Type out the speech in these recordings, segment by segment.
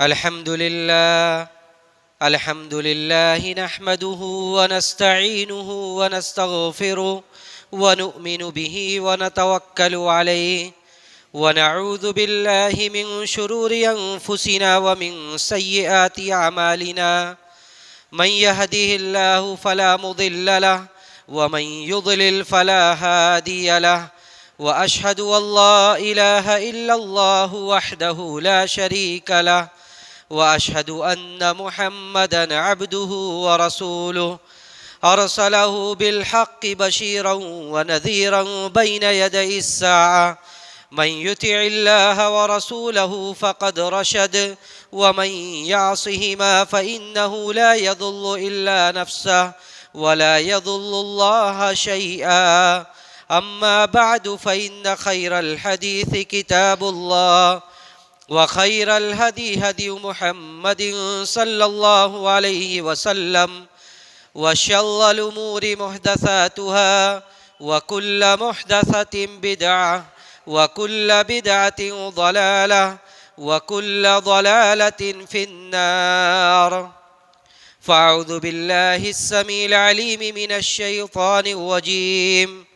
الحمد لله نحمده ونستعينه ونستغفره ونؤمن به ونتوكل عليه ونعوذ بالله من شرور أنفسنا ومن سيئات أعمالنا من يهده الله فلا مضل له ومن يضلل فلا هادي له وأشهد أن لا إله إلا الله وحده لا شريك له وأشهد أن محمدًا عبده ورسوله أرسله بالحق بشيرا ونذيرا بين يدي الساعة من يطع الله ورسوله فقد رشد ومن يعصهما فإنه لا يضل إلا نفسه ولا يضل الله شيئا أما بعد فإن خير الحديث كتاب الله وخير الهدي هدي محمد صلى الله عليه وسلم وشر الأمور محدثاتها وكل محدثة بدعة وكل بدعة ضلالة وكل ضلالة في النار فأعوذ بالله السميع العليم من الشيطان الرجيم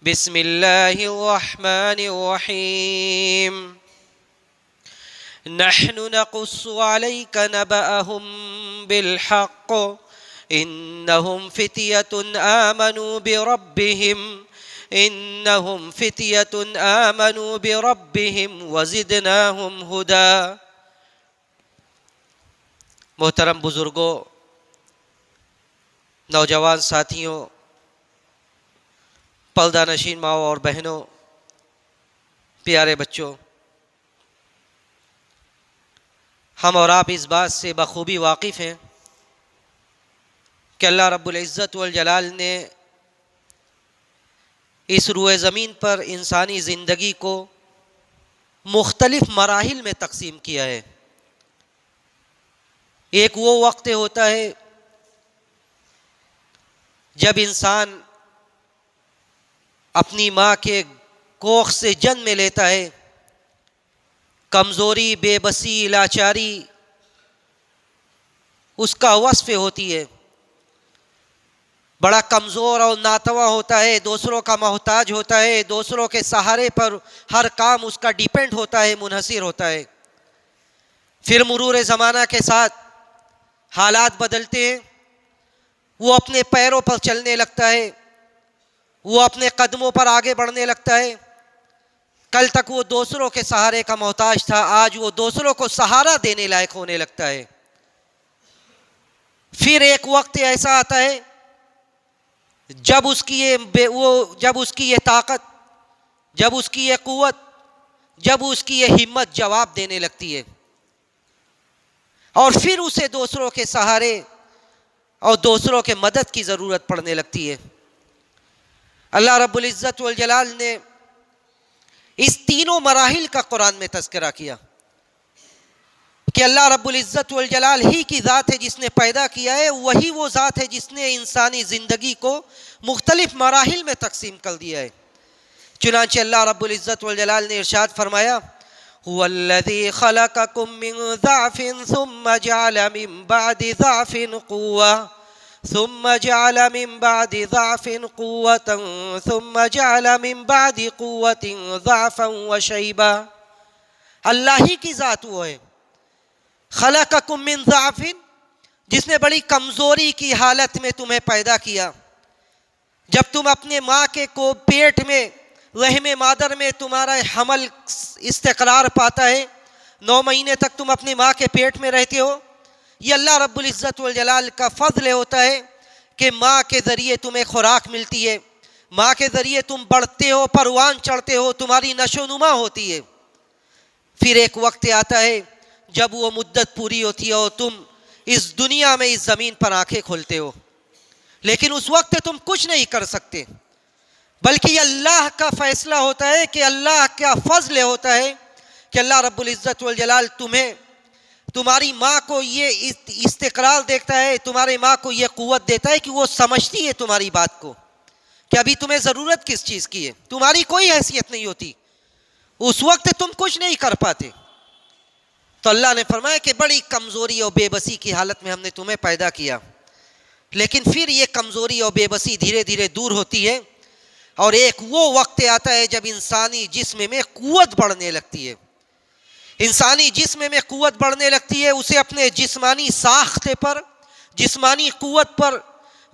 بسم الله الرحمن الرحيم نحن نقص عليك نبأهم بالحق إنهم فتية آمنوا بربهم وزدناهم هدى۔ محترم بزرگوں، نوجوان ساتھیوں، پردہ نشین ماؤں اور بہنوں، پیارے بچوں، ہم اور آپ اس بات سے بخوبی واقف ہیں کہ اللہ رب العزت والجلال نے اس روئے زمین پر انسانی زندگی کو مختلف مراحل میں تقسیم کیا ہے۔ ایک وہ وقت ہوتا ہے جب انسان اپنی ماں کے کوکھ سے جنم لیتا ہے، کمزوری، بے بسی، لاچاری اس کا وصف ہوتی ہے، بڑا کمزور اور ناتواں ہوتا ہے، دوسروں کا محتاج ہوتا ہے، دوسروں کے سہارے پر ہر کام اس کا ڈیپینڈ ہوتا ہے، منحصر ہوتا ہے۔ پھر مرور زمانہ کے ساتھ حالات بدلتے ہیں، وہ اپنے پیروں پر چلنے لگتا ہے، وہ اپنے قدموں پر آگے بڑھنے لگتا ہے۔ کل تک وہ دوسروں کے سہارے کا محتاج تھا، آج وہ دوسروں کو سہارا دینے لائق ہونے لگتا ہے۔ پھر ایک وقت ایسا آتا ہے جب اس کی یہ طاقت، جب اس کی یہ قوت، جب اس کی یہ ہمت جواب دینے لگتی ہے، اور پھر اسے دوسروں کے سہارے اور دوسروں کے مدد کی ضرورت پڑنے لگتی ہے۔ اللہ رب العزت والجلال نے اس تینوں مراحل کا قرآن میں تذکرہ کیا کہ اللہ رب العزت والجلال ہی کی ذات ہے جس نے پیدا کیا ہے، وہی وہ ذات ہے جس نے انسانی زندگی کو مختلف مراحل میں تقسیم کر دیا ہے۔ چنانچہ اللہ رب العزت والجلال نے ارشاد فرمایا، هو الذي خلقكم من ضعف ثم جعل من بعد ضعف قوة ثم جعل من بعد ضعف قوة ثم جعل من بعد قوة ضعفا وشيبا۔ اللہ ہی کی ذات وہ ہے، خلقکم من ضعف، جس نے بڑی کمزوری کی حالت میں تمہیں پیدا کیا۔ جب تم اپنے ماں کے کو پیٹ میں، رحم مادر میں تمہارا حمل استقرار پاتا ہے، 9 مہینے تک تم اپنی ماں کے پیٹ میں رہتے ہو، یہ اللہ رب العزت والجلال کا فضل ہوتا ہے کہ ماں کے ذریعے تمہیں خوراک ملتی ہے، ماں کے ذریعے تم بڑھتے ہو، پروان چڑھتے ہو، تمہاری نشو و نما ہوتی ہے۔ پھر ایک وقت آتا ہے جب وہ مدت پوری ہوتی ہے اور تم اس دنیا میں، اس زمین پر آنکھیں کھولتے ہو، لیکن اس وقت تم کچھ نہیں کر سکتے، بلکہ یہ اللہ کا فیصلہ ہوتا ہے، کہ اللہ کا فضل ہوتا ہے کہ اللہ رب العزت والجلال تمہیں، تمہاری ماں کو یہ استقرار دیتا ہے، تمہاری ماں کو یہ قوت دیتا ہے کہ وہ سمجھتی ہے تمہاری بات کو کہ ابھی تمہیں ضرورت کس چیز کی ہے، تمہاری کوئی حیثیت نہیں ہوتی، اس وقت تم کچھ نہیں کر پاتے۔ تو اللہ نے فرمایا کہ بڑی کمزوری اور بے بسی کی حالت میں ہم نے تمہیں پیدا کیا، لیکن پھر یہ کمزوری اور بے بسی دھیرے دھیرے دور ہوتی ہے، اور ایک وہ وقت آتا ہے جب انسانی جسم میں قوت بڑھنے لگتی ہے. انسانی جسم میں قوت بڑھنے لگتی ہے، اسے اپنے جسمانی ساختے پر، جسمانی قوت پر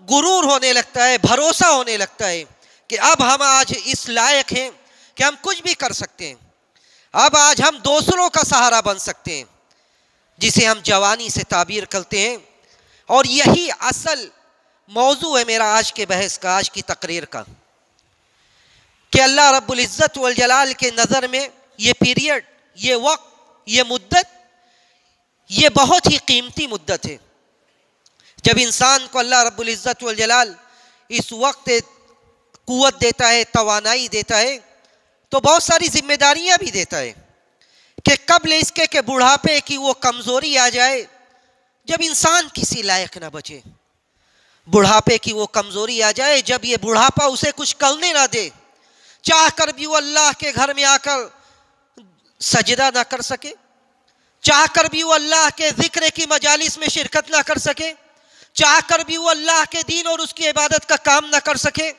غرور ہونے لگتا ہے، بھروسہ ہونے لگتا ہے کہ اب ہم آج اس لائق ہیں کہ ہم کچھ بھی کر سکتے ہیں، اب آج ہم دوسروں کا سہارا بن سکتے ہیں، جسے ہم جوانی سے تعبیر کرتے ہیں. اور یہی اصل موضوع ہے میرا آج کے بحث کا، آج کی تقریر کا، کہ اللہ رب العزت والجلال کے نظر میں یہ پیریڈ، یہ وقت، یہ مدت، یہ بہت ہی قیمتی مدت ہے. جب انسان کو اللہ رب العزت والجلال اس وقت قوت دیتا ہے، توانائی دیتا ہے، تو بہت ساری ذمہ داریاں بھی دیتا ہے کہ قبل اس کے کہ بڑھاپے کی وہ کمزوری آ جائے جب انسان کسی لائق نہ بچے، بڑھاپے کی وہ کمزوری آ جائے جب یہ بڑھاپا اسے کچھ کرنے نہ دے، چاہ کر بھی وہ اللہ کے گھر میں آ کر سجدہ نہ کر سکے، چاہ کر بھی وہ اللہ کے ذکر کی مجالس میں شرکت نہ کر سکے، چاہ کر بھی وہ اللہ کے دین اور اس کی عبادت کا کام نہ کر سکے.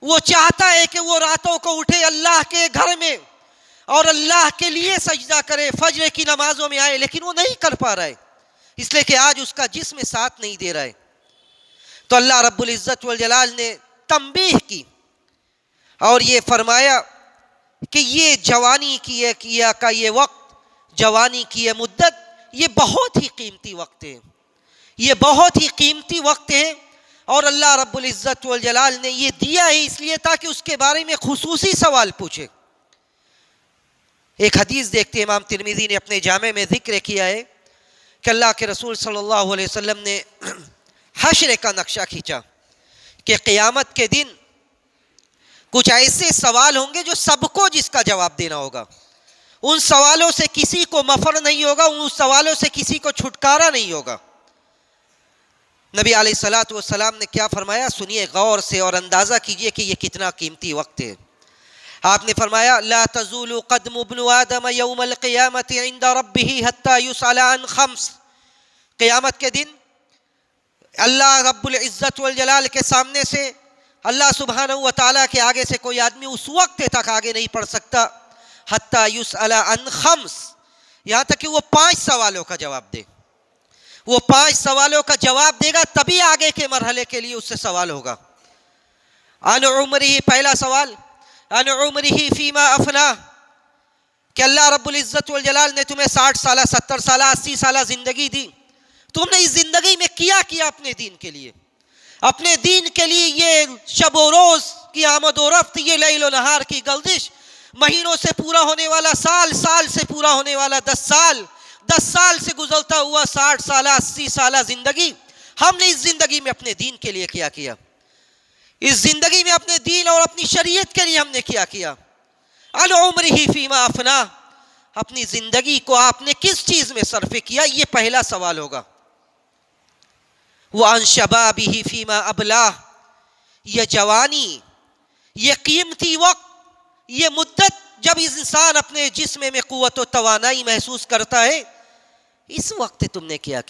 وہ چاہتا ہے کہ وہ راتوں کو اٹھے اللہ کے گھر میں اور اللہ کے لیے سجدہ کرے، فجر کی نمازوں میں آئے، لیکن وہ نہیں کر پا رہا ہے، اس لیے کہ آج اس کا جسم ساتھ نہیں دے رہا ہے. تو اللہ رب العزت والجلال نے تنبیہ کی اور یہ فرمایا کہ یہ جوانی کی یہ وقت، جوانی کی یہ مدت، یہ بہت ہی قیمتی وقت ہے، یہ بہت ہی قیمتی وقت ہے. اور اللہ رب العزت والجلال نے یہ دیا ہے اس لیے تاکہ اس کے بارے میں خصوصی سوال پوچھے. ایک حدیث دیکھتے ہیں، امام ترمذی نے اپنے جامع میں ذکر کیا ہے کہ اللہ کے رسول صلی اللہ علیہ وسلم نے حشر کا نقشہ کھینچا کہ قیامت کے دن کچھ ایسے سوال ہوں گے جو سب کو جس کا جواب دینا ہوگا، ان سوالوں سے کسی کو مفر نہیں ہوگا، ان سوالوں سے کسی کو چھٹکارا نہیں ہوگا. نبی علیہ الصلوۃ والسلام نے کیا فرمایا، سنیے غور سے اور اندازہ کیجئے کہ یہ کتنا قیمتی وقت ہے. آپ نے فرمایا لا تزول قدم ابن آدم یوم القیامت عند ربہ حتی یسأل عن خمس. قیامت کے دن اللہ رب العزت والجلال کے سامنے سے، اللہ سبحانہ و تعالیٰ کے آگے سے کوئی آدمی اس وقت تک آگے نہیں پڑھ سکتا حتی یسأل عن خمس، یہاں تک کہ وہ 5 سوالوں کا جواب دے. وہ 5 سوالوں کا جواب دے گا تبھی آگے کے مرحلے کے لیے اس سے سوال ہوگا. عن عمرہ، پہلا سوال عن عمرہ فیما افنا، کہ اللہ رب العزت والجلال نے تمہیں 60 سالہ، 70 سالہ، 80 سالہ زندگی دی، تم نے اس زندگی میں کیا اپنے دین کے لیے، اپنے دین کے لیے یہ شب و روز کی آمد و رفت، یہ لیل و نہار کی گردش، مہینوں سے پورا ہونے والا سال، سال سے پورا ہونے والا 10 سال، 10 سال سے گزرتا ہوا 60 سالہ، 80 سالہ زندگی، ہم نے اس زندگی میں اپنے دین کے لیے کیا، اس زندگی میں اپنے دین اور اپنی شریعت کے لیے ہم نے کیا. عن عمرہ فیما افنا، اپنی زندگی کو آپ نے کس چیز میں صرف کیا، یہ پہلا سوال ہوگا. وعن شبابہ فیما ابلاہ، یہ جوانی، یہ قیمتی وقت، یہ مدت جب انسان اپنے جسم میں قوت و توانائی محسوس کرتا ہے، اس وقت تم نے کیا،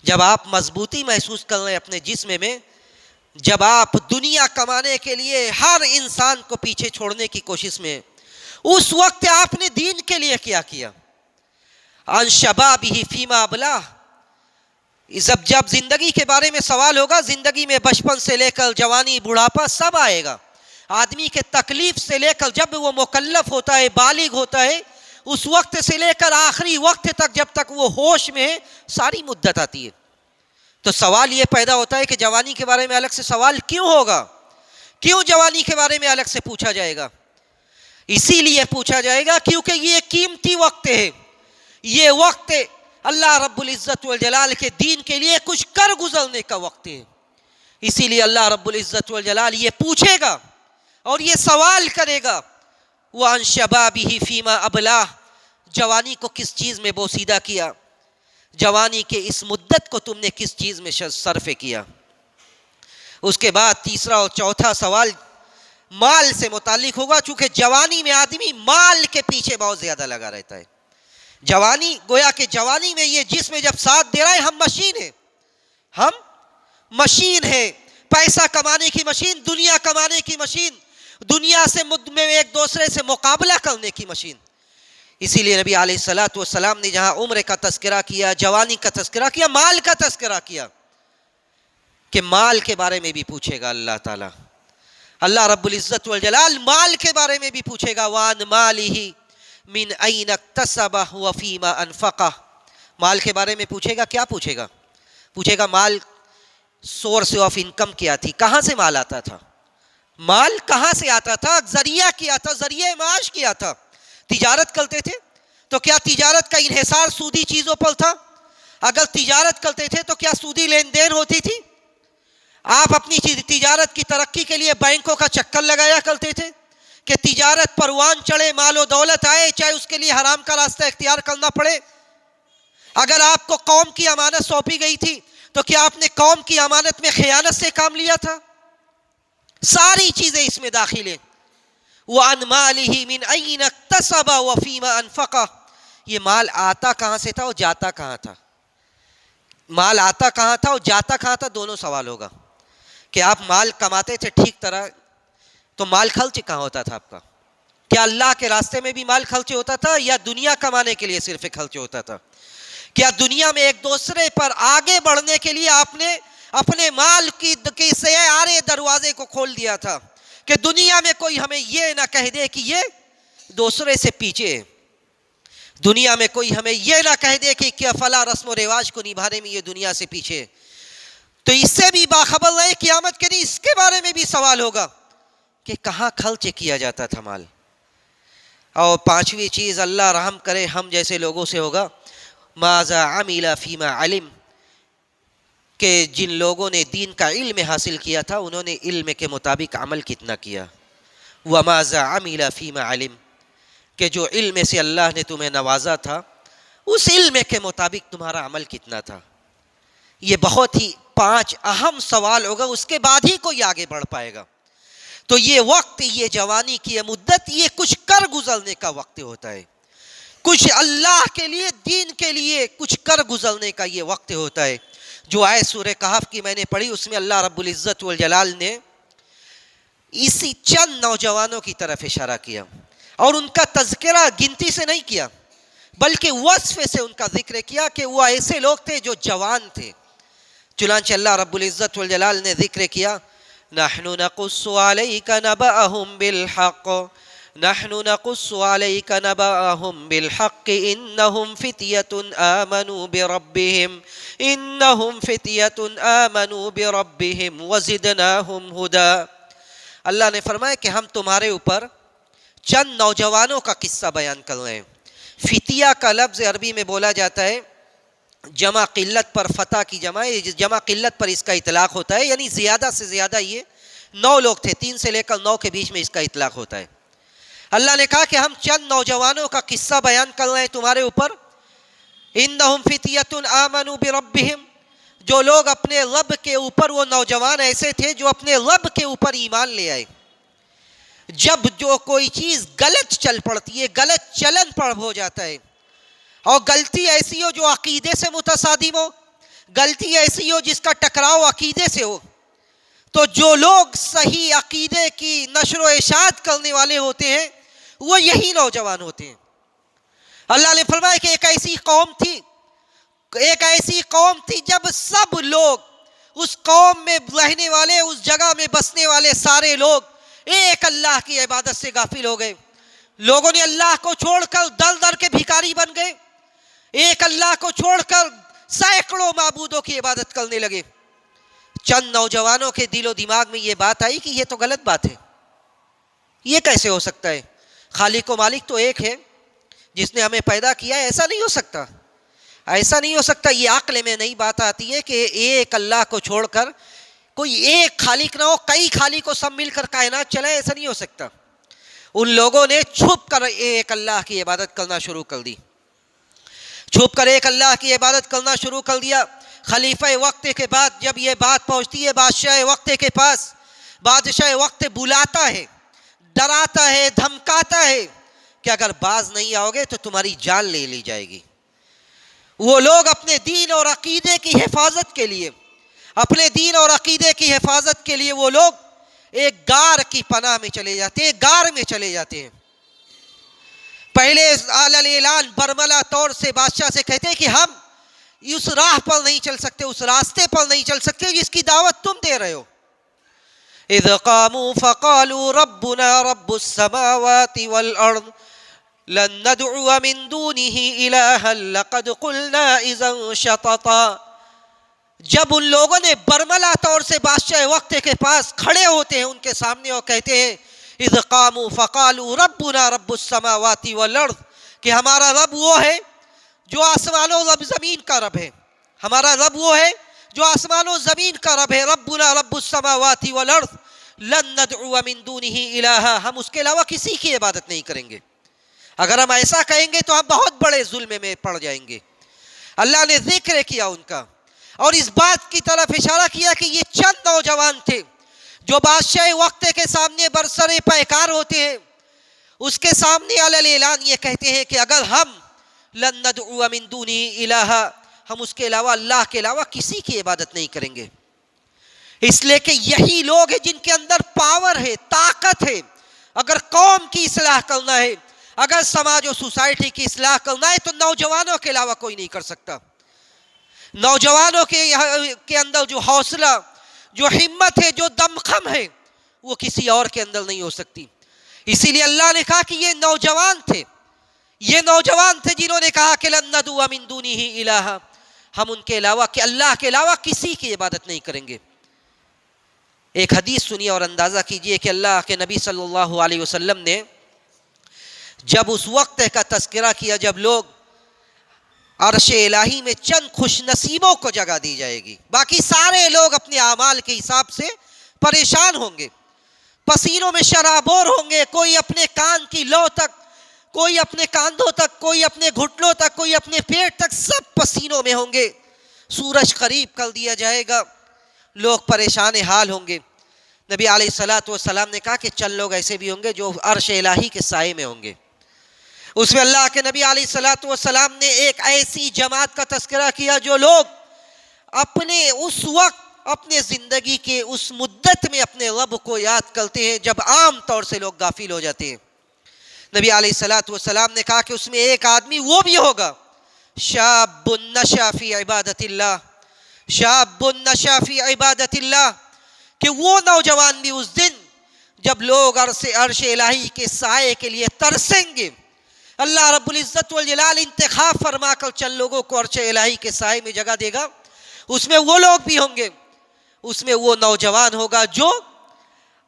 جب آپ مضبوطی محسوس کر رہے ہیں اپنے جسم میں، جب آپ دنیا کمانے کے لیے ہر انسان کو پیچھے چھوڑنے کی کوشش میں، اس وقت آپ نے دین کے لیے کیا. عن شبابہ فیما ابلاہ، جب زندگی کے بارے میں سوال ہوگا، زندگی میں بچپن سے لے کر جوانی، بڑھاپا سب آئے گا. آدمی کے تکلیف سے لے کر جب وہ مکلف ہوتا ہے، بالغ ہوتا ہے، اس وقت سے لے کر آخری وقت تک جب تک وہ ہوش میں ہے، ساری مدت آتی ہے. تو سوال یہ پیدا ہوتا ہے کہ جوانی کے بارے میں الگ سے سوال کیوں ہوگا، کیوں جوانی کے بارے میں الگ سے پوچھا جائے گا؟ اسی لیے پوچھا جائے گا کیونکہ یہ قیمتی وقت ہے، یہ وقت اللہ رب العزت والجلال کے دین کے لیے کچھ کر گزرنے کا وقت ہے. اسی لیے اللہ رب العزت والجلال یہ پوچھے گا اور یہ سوال کرے گا، وَعَنْ شَبَابِهِ فِيمَا أَبْلَاهُ، جوانی کو کس چیز میں بوسیدہ کیا، جوانی کے اس مدت کو تم نے کس چیز میں صرف کیا. اس کے بعد تیسرا اور چوتھا سوال مال سے متعلق ہوگا، چونکہ جوانی میں آدمی مال کے پیچھے بہت زیادہ لگا رہتا ہے. جوانی گویا کہ جوانی میں یہ جسم جب ساتھ دے رہا ہے، ہم مشین ہیں، ہم مشین ہے، پیسہ کمانے کی مشین، دنیا کمانے کی مشین، دنیا سے میں ایک دوسرے سے مقابلہ کرنے کی مشین۔ اسی لیے نبی علیہ الصلوۃ والسلام نے جہاں عمر کا تذکرہ کیا، جوانی کا تذکرہ کیا، مال کا تذکرہ کیا، کہ مال کے بارے میں بھی پوچھے گا اللہ تعالیٰ، اللہ رب العزت والجلال مال کے بارے میں بھی پوچھے گا، وَعَنْ مَالِهِ مِنْ أَيْنَ اكْتَسَبَهُ وَفِيمَا أَنْفَقَهُ، مال کے بارے میں پوچھے گا، کیا پوچھے گا؟ پوچھے گا مال سورس آف انکم کیا تھی، کہاں سے مال آتا تھا، مال کہاں سے آتا تھا، ذریعہ کیا تھا، ذریعہ معاش کیا تھا، تجارت کرتے تھے تو کیا تجارت کا انحصار سودی چیزوں پر تھا؟ اگر تجارت کرتے تھے تو کیا سودی لین دین ہوتی تھی؟ آپ اپنی تجارت کی ترقی کے لیے بینکوں کا چکر لگایا کرتے تھے کہ تجارت پروان چڑھے، مال و دولت آئے، چاہے اس کے لیے حرام کا راستہ اختیار کرنا پڑے۔ اگر آپ کو قوم کی امانت سونپی گئی تھی تو کیا آپ نے قوم کی امانت میں خیانت سے کام لیا تھا؟ ساری چیزیں اس میں داخل ہیں۔ وَعَنْ مَالِهِ مِنْ أَيْنَ اكْتَسَبَ وَفِيمَا أَنْفَقَهُ، یہ مال آتا کہاں سے تھا اور جاتا کہاں تھا؟ مال آتا کہاں تھا اور جاتا کہاں تھا؟ دونوں سوال ہوگا کہ آپ مال کماتے تھے ٹھیک طرح، تو مال خرچ کہاں ہوتا تھا آپ کا؟ کیا اللہ کے راستے میں بھی مال خرچ ہوتا تھا یا دنیا کمانے کے لیے صرف خرچ ہوتا تھا؟ کیا دنیا میں ایک دوسرے پر آگے بڑھنے کے لیے آپ نے اپنے مال کی سارے دروازے کو کھول دیا تھا کہ دنیا میں کوئی ہمیں یہ نہ کہہ دے کہ یہ دوسرے سے پیچھے ہے، دنیا میں کوئی ہمیں یہ نہ کہہ دے کہ کیا فلاں رسم و رواج کو نبھانے میں یہ دنیا سے پیچھے ہے؟ تو اس سے بھی باخبر رہے قیامت کے دن اس کے بارے میں بھی سوال ہوگا کہ کہاں خرچ کیا جاتا تھا مال۔ اور پانچویں چیز، اللہ رحم کرے ہم جیسے لوگوں سے ہوگا، ماذا عمل فیما علم، کہ جن لوگوں نے دین کا علم حاصل کیا تھا انہوں نے علم کے مطابق عمل کتنا کیا۔ وماذا عمل فیما علم، کہ جو علم سے اللہ نے تمہیں نوازا تھا اس علم کے مطابق تمہارا عمل کتنا تھا۔ یہ بہت ہی 5 اہم سوال ہوگا، اس کے بعد ہی کوئی آگے بڑھ پائے گا۔ تو یہ وقت، یہ جوانی کی یہ مدت، یہ کچھ کر گزرنے کا وقت ہوتا ہے، کچھ اللہ کے لیے، دین کے لیے کچھ کر گزرنے کا یہ وقت ہوتا ہے۔ جو آیت سورہ کہف کی میں نے پڑھی اس میں اللہ رب العزت والجلال نے اسی چند نوجوانوں کی طرف اشارہ کیا، اور ان کا تذکرہ گنتی سے نہیں کیا بلکہ وصف سے ان کا ذکر کیا کہ وہ ایسے لوگ تھے جو جوان تھے۔ چنانچہ اللہ رب العزت والجلال نے ذکر کیا، نحن نقص عليك نبأهم بالحق، نحن نقص عليك نبأهم بالحق انهم فتية آمنوا بربهم، انهم فتية آمنوا بربهم وزدناهم هدى۔ اللہ نے فرمایا کہ ہم تمہارے اوپر چند نوجوانوں کا قصہ بیان کر رہے ہیں۔ فتیہ کا لفظ عربی میں بولا جاتا ہے جمع قلت پر، فتح کی جمع ہے، جمع قلت پر اس کا اطلاق ہوتا ہے، یعنی زیادہ سے زیادہ یہ 9 لوگ تھے، 3 سے لے کر 9 کے بیچ میں اس کا اطلاق ہوتا ہے۔ اللہ نے کہا کہ ہم چند نوجوانوں کا قصہ بیان کر رہے ہیں تمہارے اوپر، انہم فتیۃ آمنوا بربہم، جو لوگ اپنے رب کے اوپر، وہ نوجوان ایسے تھے جو اپنے رب کے اوپر ایمان لے آئے۔ جب جو کوئی چیز غلط چل پڑتی ہے، غلط چلن پر ہو جاتا ہے، اور غلطی ایسی ہو جو عقیدے سے متصادم ہو، غلطی ایسی ہو جس کا ٹکراؤ عقیدے سے ہو، تو جو لوگ صحیح عقیدے کی نشر و اشاعت کرنے والے ہوتے ہیں وہ یہی نوجوان ہوتے ہیں۔ اللہ نے فرمایا کہ ایک ایسی قوم تھی جب سب لوگ، اس قوم میں رہنے والے، اس جگہ میں بسنے والے سارے لوگ ایک اللہ کی عبادت سے غافل ہو گئے۔ لوگوں نے اللہ کو چھوڑ کر در در کے بھکاری بن گئے، ایک اللہ کو چھوڑ کر سینکڑوں معبودوں کی عبادت کرنے لگے۔ چند نوجوانوں کے دل و دماغ میں یہ بات آئی کہ یہ تو غلط بات ہے، یہ کیسے ہو سکتا ہے؟ خالق و مالک تو ایک ہے جس نے ہمیں پیدا کیا ہے، ایسا نہیں ہو سکتا، ایسا نہیں ہو سکتا۔ یہ عقل میں نئی بات آتی ہے کہ ایک اللہ کو چھوڑ کر کوئی ایک خالق نہ ہو، کئی خالق کو سب مل کر کائنات چلائے، ایسا نہیں ہو سکتا۔ ان لوگوں نے چھپ کر ایک اللہ کی عبادت کرنا شروع کر دی، چھپ کر ایک اللہ کی عبادت کرنا شروع کر دیا۔ خلیفہ وقت کے بعد جب یہ بات پہنچتی ہے بادشاہ وقت کے پاس، بادشاہ وقت بلاتا ہے، ڈراتا ہے، دھمکاتا ہے کہ اگر باز نہیں آؤ گے تو تمہاری جان لے لی جائے گی۔ وہ لوگ اپنے دین اور عقیدے کی حفاظت کے لیے، اپنے دین اور عقیدے کی حفاظت کے لیے وہ لوگ ایک غار کی پناہ میں چلے جاتے ہیں، غار میں چلے جاتے ہیں۔ پہلے علی اعلان برملا طور سے بادشاہ سے کہتے ہیں کہ ہم اس راہ پر نہیں چل سکتے، اس راستے پر نہیں چل سکتے جس کی دعوت تم دے رہے ہو۔ اذ قاموا فقالوا ربنا رب السماوات والارض لن ندعو من دونه الها لقد قلنا اذا شططا۔ جب ان لوگوں نے برملا طور سے بادشاہ وقت کے پاس کھڑے ہوتے ہیں ان کے سامنے اور کہتے ہیں اذ قاموا فقالوا ربنا رب السماوات والارض، کہ ہمارا رب وہ ہے جو آسمانوں و زمین کا رب ہے، ہمارا رب وہ ہے جو آسمان و زمین کا رب ہے، ربنا رب السماوات والارض لن ندعو من دونه الها، ہم اس کے علاوہ کسی کی عبادت نہیں کریں گے۔ اگر ہم ایسا کہیں گے تو ہم بہت بڑے ظلم میں پڑ جائیں گے۔ اللہ نے ذکر کیا ان کا اور اس بات کی طرف اشارہ کیا کہ یہ چند نوجوان تھے جو بادشاہ وقت کے سامنے برسر پیکار ہوتے ہیں، اس کے سامنے علی اعلان یہ کہتے ہیں کہ اگر ہم لن ندعو من دونہ الہا، ہم اس کے علاوہ اللہ کے علاوہ کسی کی عبادت نہیں کریں گے۔ اس لیے کہ یہی لوگ ہیں جن کے اندر پاور ہے، طاقت ہے۔ اگر قوم کی اصلاح کرنا ہے، اگر سماج و سوسائٹی کی اصلاح کرنا ہے تو نوجوانوں کے علاوہ کوئی نہیں کر سکتا۔ نوجوانوں کے اندر جو حوصلہ، جو ہمت ہے، جو دمخم ہے، وہ کسی اور کے اندر نہیں ہو سکتی۔ اسی لیے اللہ نے کہا کہ یہ نوجوان تھے، یہ نوجوان تھے جنہوں نے کہا کہ لن ندعو من دونہ الہا، ہم ان کے علاوہ کہ اللہ کے علاوہ کسی کی عبادت نہیں کریں گے۔ ایک حدیث سنیے اور اندازہ کیجئے کہ اللہ کے نبی صلی اللہ علیہ وسلم نے جب اس وقت کا تذکرہ کیا جب لوگ عرش الہی میں چند خوش نصیبوں کو جگہ دی جائے گی، باقی سارے لوگ اپنے اعمال کے حساب سے پریشان ہوں گے، پسینوں میں شرابور ہوں گے، کوئی اپنے کان کی لو تک، کوئی اپنے کاندھوں تک، کوئی اپنے گھٹنوں تک، کوئی اپنے پیٹ تک، سب پسینوں میں ہوں گے۔ سورج قریب کر دیا جائے گا، لوگ پریشان حال ہوں گے۔ نبی علیہ الصلوۃ والسلام نے کہا کہ چند لوگ ایسے بھی ہوں گے جو عرش الہی کے سائے میں ہوں گے۔ اس میں اللہ کے نبی علیہ الصلوۃ والسلام نے ایک ایسی جماعت کا تذکرہ کیا جو لوگ اپنے اس وقت، اپنے زندگی کے اس مدت میں اپنے رب کو یاد کرتے ہیں جب عام طور سے لوگ غافل ہو جاتے ہیں۔ نبی علیہ الصلوۃ والسلام نے کہا کہ اس میں ایک آدمی وہ بھی ہوگا شاب نشأ فی عبادت اللہ، شاب نشأ فی عبادت اللہ، کہ وہ نوجوان بھی اس دن جب لوگ عرش الہی کے سائے کے لیے ترسیں گے، اللہ رب العزت والجلال انتخاب فرما کر چند لوگوں کو عرش الہی کے سائے میں جگہ دے گا، اس میں وہ لوگ بھی ہوں گے، اس میں وہ نوجوان ہوگا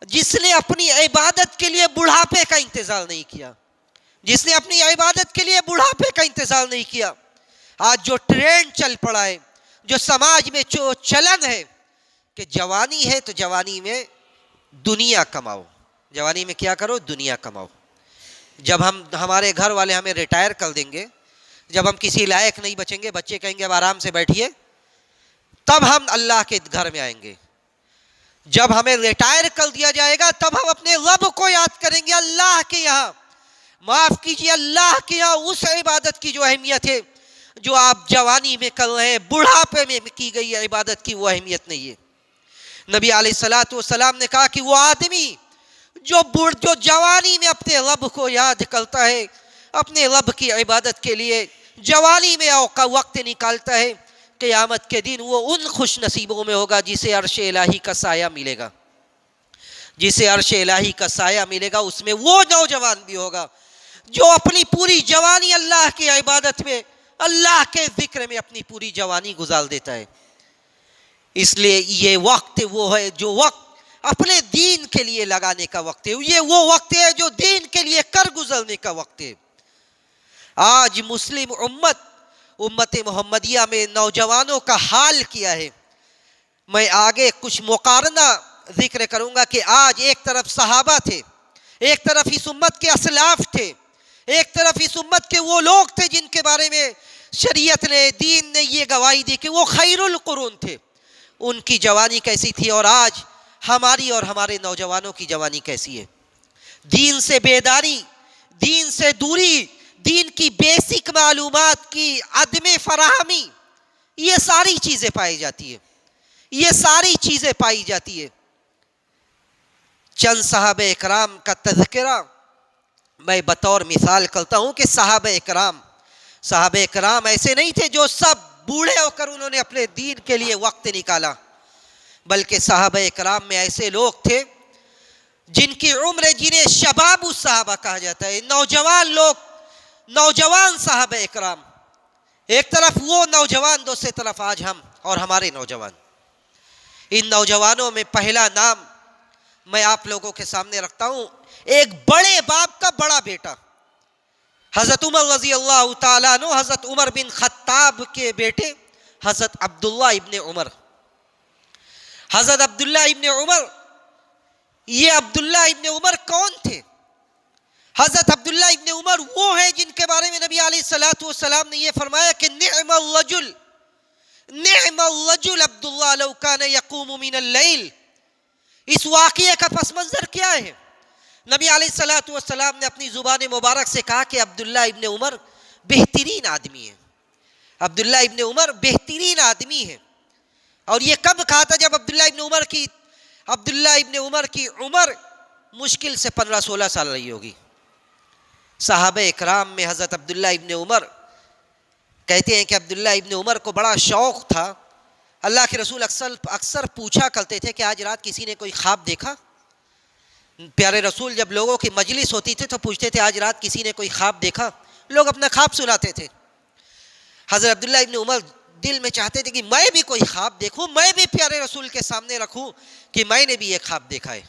جس نے اپنی عبادت کے لیے بڑھاپے کا انتظار نہیں کیا، جس نے اپنی عبادت کے لیے بڑھاپے کا انتظار نہیں کیا۔ آج جو ٹرینڈ چل پڑا ہے، جو سماج میں جو چلن ہے کہ جوانی ہے تو جوانی میں دنیا کماؤ، جوانی میں کیا کرو؟ دنیا کماؤ۔ جب ہمارے گھر والے ہمیں ریٹائر کر دیں گے، جب ہم کسی لائق نہیں بچیں گے، بچے کہیں گے اب آرام سے بیٹھیے، تب ہم اللہ کے گھر میں آئیں گے۔ جب ہمیں ریٹائر کر دیا جائے گا تب ہم اپنے رب کو یاد کریں گے، اللہ کے یہاں، معاف کیجیے، اللہ کے یہاں اس عبادت کی جو اہمیت ہے جو آپ جوانی میں کر رہے ہیں، بڑھاپے میں کی گئی عبادت کی وہ اہمیت نہیں ہے۔ نبی علیہ الصلوۃ والسلام نے کہا کہ وہ آدمی جو جوانی میں اپنے رب کو یاد کرتا ہے، اپنے رب کی عبادت کے لیے جوانی میں وقت نکالتا ہے، قیامت کے دن وہ ان خوش نصیبوں میں ہوگا جسے عرش الہی کا سایہ ملے گا، جسے عرش الہی کا سایہ ملے گا۔ اس میں وہ نوجوان بھی ہوگا جو اپنی پوری جوانی اللہ کی عبادت میں، اللہ کے ذکر میں اپنی پوری جوانی گزار دیتا ہے۔ اس لیے یہ وقت وہ ہے جو وقت اپنے دین کے لیے لگانے کا وقت ہے، یہ وہ وقت ہے جو دین کے لیے کر گزرنے کا وقت ہے۔ آج مسلم امت محمدیہ میں نوجوانوں کا حال کیا ہے، میں آگے کچھ مقارنہ ذکر کروں گا کہ آج ایک طرف صحابہ تھے، ایک طرف اس امت کے اسلاف تھے، ایک طرف اس امت کے وہ لوگ تھے جن کے بارے میں شریعت نے، دین نے یہ گواہی دی کہ وہ خیر القرون تھے، ان کی جوانی کیسی تھی، اور آج ہماری اور ہمارے نوجوانوں کی جوانی کیسی ہے۔ دین سے بیداری، دین سے دوری، دین کی بیسک معلومات کی عدم فراہمی، یہ ساری چیزیں پائی جاتی ہے، یہ ساری چیزیں پائی جاتی ہے۔ چند صحابہ اکرام کا تذکرہ میں بطور مثال کرتا ہوں کہ صحابہ اکرام ایسے نہیں تھے جو سب بوڑھے ہو کر انہوں نے اپنے دین کے لیے وقت نکالا، بلکہ صحابہ اکرام میں ایسے لوگ تھے جن کی عمر، جنہیں شباب الصحابہ کہا جاتا ہے، نوجوان لوگ، نوجوان صحابہ اکرام، ایک طرف وہ نوجوان، دوسری طرف آج ہم اور ہمارے نوجوان۔ ان نوجوانوں میں پہلا نام میں آپ لوگوں کے سامنے رکھتا ہوں، ایک بڑے باپ کا بڑا بیٹا، حضرت عمر رضی اللہ تعالیٰ عنہ، حضرت عمر بن خطاب کے بیٹے حضرت عبداللہ ابن عمر۔ حضرت عبداللہ ابن عمر، یہ عبداللہ ابن عمر کون تھے؟ حضرت عبداللہ ابن عمر وہ ہیں جن کے بارے میں نبی علیہ الصلوۃ والسلام نے یہ فرمایا کہ نعم الرجل عبداللہ لو کان یقوم من اللیل۔ اس واقعے کا پس منظر کیا ہے؟ نبی علیہ الصلوۃ والسلام نے اپنی زبان مبارک سے کہا کہ عبداللہ ابن عمر بہترین آدمی ہے، عبداللہ ابن عمر بہترین آدمی ہے۔ اور یہ کب کہا تھا؟ جب عبداللہ ابن عمر کی عمر مشکل سے 15-16 سال رہی ہوگی۔ صحابہ اکرام میں حضرت عبداللہ ابن عمر کہتے ہیں کہ عبداللہ ابن عمر کو بڑا شوق تھا، اللہ کے رسول اکثر پوچھا کرتے تھے کہ آج رات کسی نے کوئی خواب دیکھا؟ پیارے رسول جب لوگوں کی مجلس ہوتی تھی تو پوچھتے تھے آج رات کسی نے کوئی خواب دیکھا؟ لوگ اپنا خواب سناتے تھے۔ حضرت عبداللہ ابن عمر دل میں چاہتے تھے کہ میں بھی کوئی خواب دیکھوں، میں بھی پیارے رسول کے سامنے رکھوں کہ میں نے بھی ایک خواب دیکھا ہے۔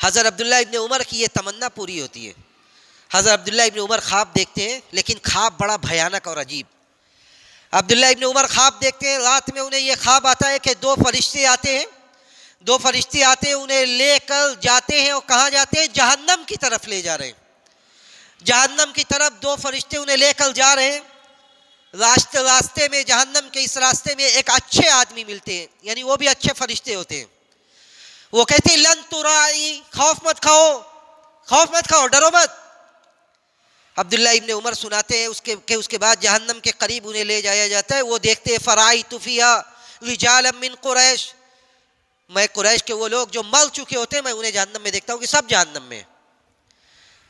حضرت عبداللہ ابن عمر کی یہ تمنا پوری ہوتی ہے۔ حضرت عبداللہ ابن عمر خواب دیکھتے ہیں، لیکن خواب بڑا بھیانک اور عجیب۔ عبداللہ ابن عمر خواب دیکھتے ہیں، رات میں انہیں یہ خواب آتا ہے کہ دو فرشتے آتے ہیں، انہیں لے کر جاتے ہیں، اور کہاں جاتے ہیں؟ جہنم کی طرف لے جا رہے ہیں۔ جہنم کی طرف دو فرشتے انہیں لے کر جا رہے ہیں۔ راستے میں، جہنم کے اس راستے میں ایک اچھے آدمی ملتے ہیں، یعنی وہ بھی اچھے فرشتے ہوتے ہیں۔ وہ کہتے ہیں لن ترائی، خوف مت کھاؤ، ڈرو مت۔ عبداللہ ابن عمر سناتے ہیں اس کے بعد جہنم کے قریب انہیں لے جایا جاتا ہے۔ وہ دیکھتے ہیں فرائیت فیہا رجالا من قریش، میں قریش کے وہ لوگ جو مر چکے ہوتے ہیں میں انہیں جہنم میں دیکھتا ہوں کہ سب جہنم میں۔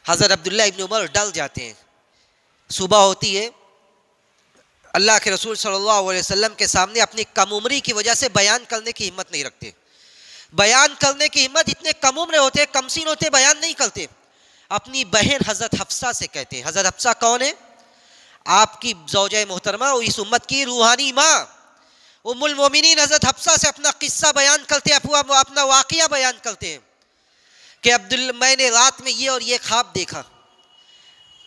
حضرت عبداللہ ابن عمر ڈر جاتے ہیں۔ صبح ہوتی ہے، اللہ کے رسول صلی اللہ علیہ وسلم کے سامنے اپنی کم عمری کی وجہ سے بیان کرنے کی ہمت نہیں رکھتے۔ بیان کرنے کی ہمت، اتنے کم عمر ہوتے، کم سین ہوتے، بیان نہیں کرتے۔ اپنی بہن حضرت حفصہ سے کہتے ہیں۔ حضرت حفصہ کون ہے؟ آپ کی زوجہ محترمہ اور اس امت کی روحانی ماں ام المومنین حضرت حفصہ سے اپنا قصہ بیان کرتے ہیں، اپنا واقعہ بیان کرتے ہیں کہ میں نے رات میں یہ اور یہ خواب دیکھا۔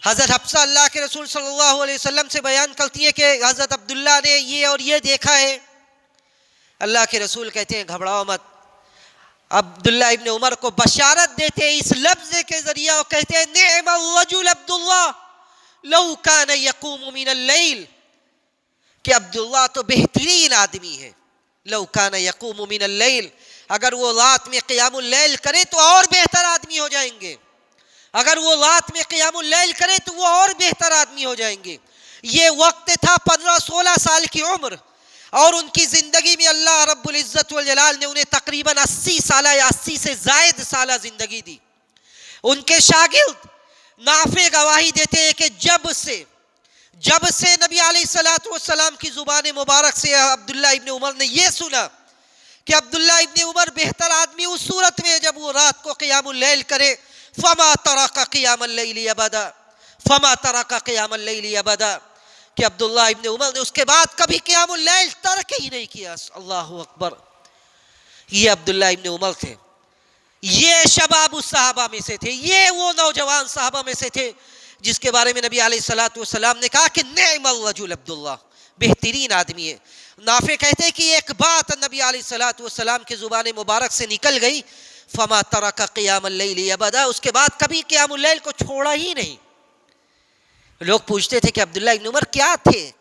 حضرت حفصہ اللہ کے رسول صلی اللہ علیہ وسلم سے بیان کرتی ہے کہ حضرت عبداللہ نے یہ اور یہ دیکھا ہے۔ اللہ کے رسول کہتے ہیں گھبراؤ مت۔ عبداللہ ابن عمر کو بشارت دیتے ہیں اس لفظ کے ذریعے، اور کہتے ہیں نعم الرجل عبداللہ لو کان یقوم من اللیل، کہ عبداللہ تو بہترین آدمی ہے، لو کان یقوم من اللیل، اگر وہ رات میں قیام اللیل کرے تو اور بہتر آدمی ہو جائیں گے، اگر وہ رات میں قیام اللیل کرے تو وہ اور بہتر آدمی ہو جائیں گے۔ یہ وقت تھا 15-16 سال کی عمر، اور ان کی زندگی میں اللہ رب العزت والجلال نے انہیں تقریباً 80 سالہ یا 80 سے زائد سالہ زندگی دی۔ ان کے شاگرد نافع گواہی دیتے ہیں کہ جب سے نبی علیہ الصلوۃ والسلام کی زبان مبارک سے عبداللہ ابن عمر نے یہ سنا کہ عبداللہ ابن عمر بہتر آدمی اس صورت میں جب وہ رات کو قیام اللیل کرے، فما ترک قیام اللیل ابدا، کہ عبداللہ ابن عمر نے اس کے بعد کبھی قیام اللیل ترک ہی نہیں کیا۔ اللہ اکبر۔ یہ عبداللہ ابن عمر تھے، یہ شباب الصحابہ میں سے تھے، یہ وہ نوجوان صحابہ میں سے تھے جس کے بارے میں نبی علیہ الصلوۃ والسلام نے کہا کہ نعم الرجل عبداللہ، بہترین آدمی ہے۔ نافع کہتے ہیں کہ ایک بات نبی علیہ الصلوۃ والسلام کی زبان مبارک سے نکل گئی، فما ترک قیام اللیل ابدا، اس کے بعد کبھی قیام اللیل کو چھوڑا ہی نہیں۔ لوگ پوچھتے تھے کہ عبداللہ ابن عمر کیا تھے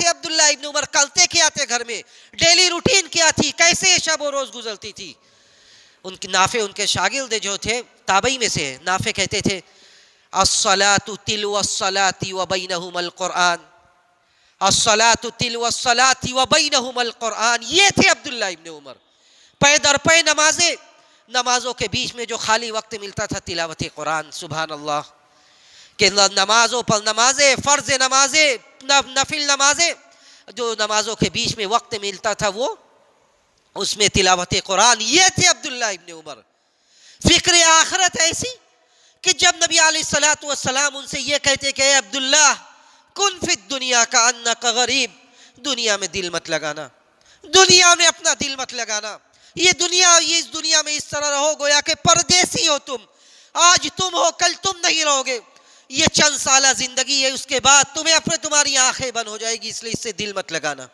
عبداللہ ابن عمر، کرتے کیا تھے گھر میں، ڈیلی روٹین کیا تھی، کیسے شب و روز گزرتی تھی؟ نافع ان کے شاگرد جو تھے تابعی میں سے، نافع کہتے تھے الصلاۃ تلو الصلاۃ وبینہما القرآن، الصلاۃ تلو الصلاۃ وبینہما القرآن. یہ تھے عبداللہ ابن عمر. پے در پے نمازیں، نمازوں کے بیچ میں جو خالی وقت ملتا تھا تلاوت قرآن. سبحان اللہ. کہ نمازوں پر نمازیں، فرض نمازیں، نفل نمازیں، جو نمازوں کے بیچ میں وقت ملتا تھا وہ اس میں تلاوت قرآن. یہ تھے عبداللہ ابن عمر. فکر آخرت ایسی کہ جب نبی علیہ الصلوۃ والسلام ان سے یہ کہتے کہ اے عبداللہ کن فی الدنیا کأنک غریب، دنیا میں دل مت لگانا، دنیا میں اپنا دل مت لگانا. یہ دنیا، یہ اس دنیا میں اس طرح رہو گویا کہ پردیسی ہو تم. آج تم ہو، کل تم نہیں رہو گے. یہ چند سالہ زندگی ہے، اس کے بعد تمہاری آنکھیں بند ہو جائے گی، اس لیے اس سے دل مت لگانا.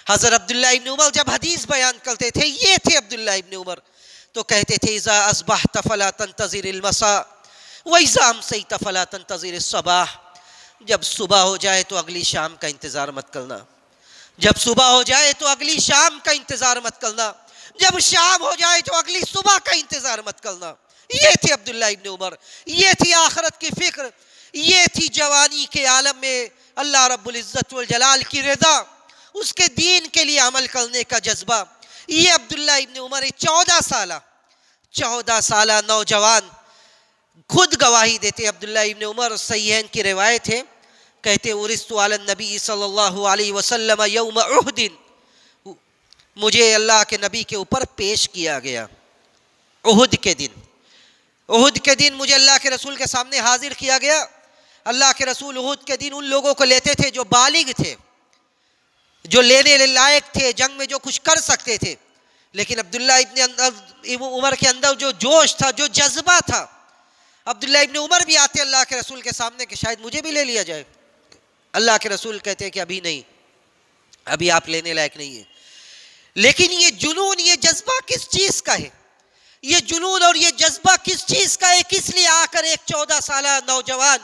حضرت عبداللہ ابن عمر جب حدیث بیان کرتے تھے، یہ تھے عبداللہ ابن عمر، تو کہتے تھے اذا اصبحت فلا تنتظر المساء واذا امسیت فلا تنتظر الصباح. جب صبح ہو جائے تو اگلی شام کا انتظار مت کرنا، جب صبح ہو جائے تو اگلی شام کا انتظار مت کرنا، جب شام ہو جائے تو اگلی صبح کا انتظار مت کرنا. یہ تھے عبداللہ ابن عمر. یہ تھی آخرت کی فکر، یہ تھی جوانی کے عالم میں اللہ رب العزت والجلال کی رضا، اس کے دین کے لیے عمل کرنے کا جذبہ. یہ عبداللہ ابن عمر 14 سالہ نوجوان خود گواہی دیتے. عبداللہ ابن عمر صحیحین کی روایت ہے، کہتے ورثت علی النبی صلی اللہ علیہ وسلم یوم احد، مجھے اللہ کے نبی کے اوپر پیش کیا گیا احد کے دن. احد کے دن مجھے اللہ کے رسول کے سامنے حاضر کیا گیا. اللہ کے رسول احد کے دن ان لوگوں کو لیتے تھے جو بالغ تھے، جو لینے لائق تھے، جنگ میں جو کچھ کر سکتے تھے. لیکن عبداللہ ابن عمر کے اندر جو جوش تھا، جو جذبہ تھا، عبداللہ ابن عمر بھی آتے اللہ کے رسول کے سامنے کہ شاید مجھے بھی لے لیا جائے. اللہ کے رسول کہتے ہیں کہ ابھی نہیں، ابھی آپ لینے لائق نہیں ہیں. لیکن یہ جنون، یہ جذبہ کس چیز کا ہے؟ یہ جنون اور یہ جذبہ کس چیز کا ہے؟ کس لیے آ کر ایک 14 سالہ نوجوان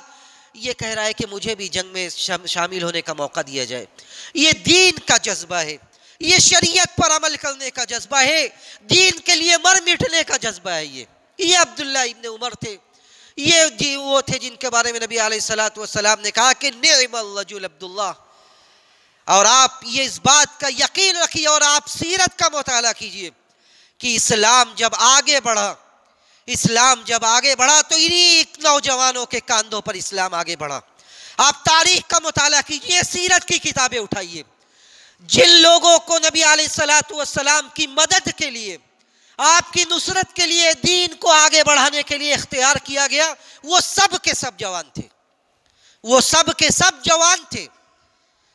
یہ کہہ رہا ہے کہ مجھے بھی جنگ میں شامل ہونے کا موقع دیا جائے؟ یہ دین کا جذبہ ہے، یہ شریعت پر عمل کرنے کا جذبہ ہے، دین کے لیے مر مٹنے کا جذبہ ہے. یہ عبداللہ ابن عمر تھے. یہ وہ تھے جن کے بارے میں نبی علیہ الصلوۃ والسلام نے کہا کہ نعم الرجل عبداللہ. اور آپ یہ اس بات کا یقین رکھیے اور آپ سیرت کا مطالعہ کیجئے کہ اسلام جب آگے بڑھا تو انہی نوجوانوں کے کاندھوں پر اسلام آگے بڑھا. آپ تاریخ کا مطالعہ کیجئے، سیرت کی کتابیں اٹھائیے. جن لوگوں کو نبی علیہ الصلوۃ والسلام کی مدد کے لیے، آپ کی نصرت کے لیے، دین کو آگے بڑھانے کے لیے اختیار کیا گیا، وہ سب کے سب جوان تھے، وہ سب کے سب جوان تھے.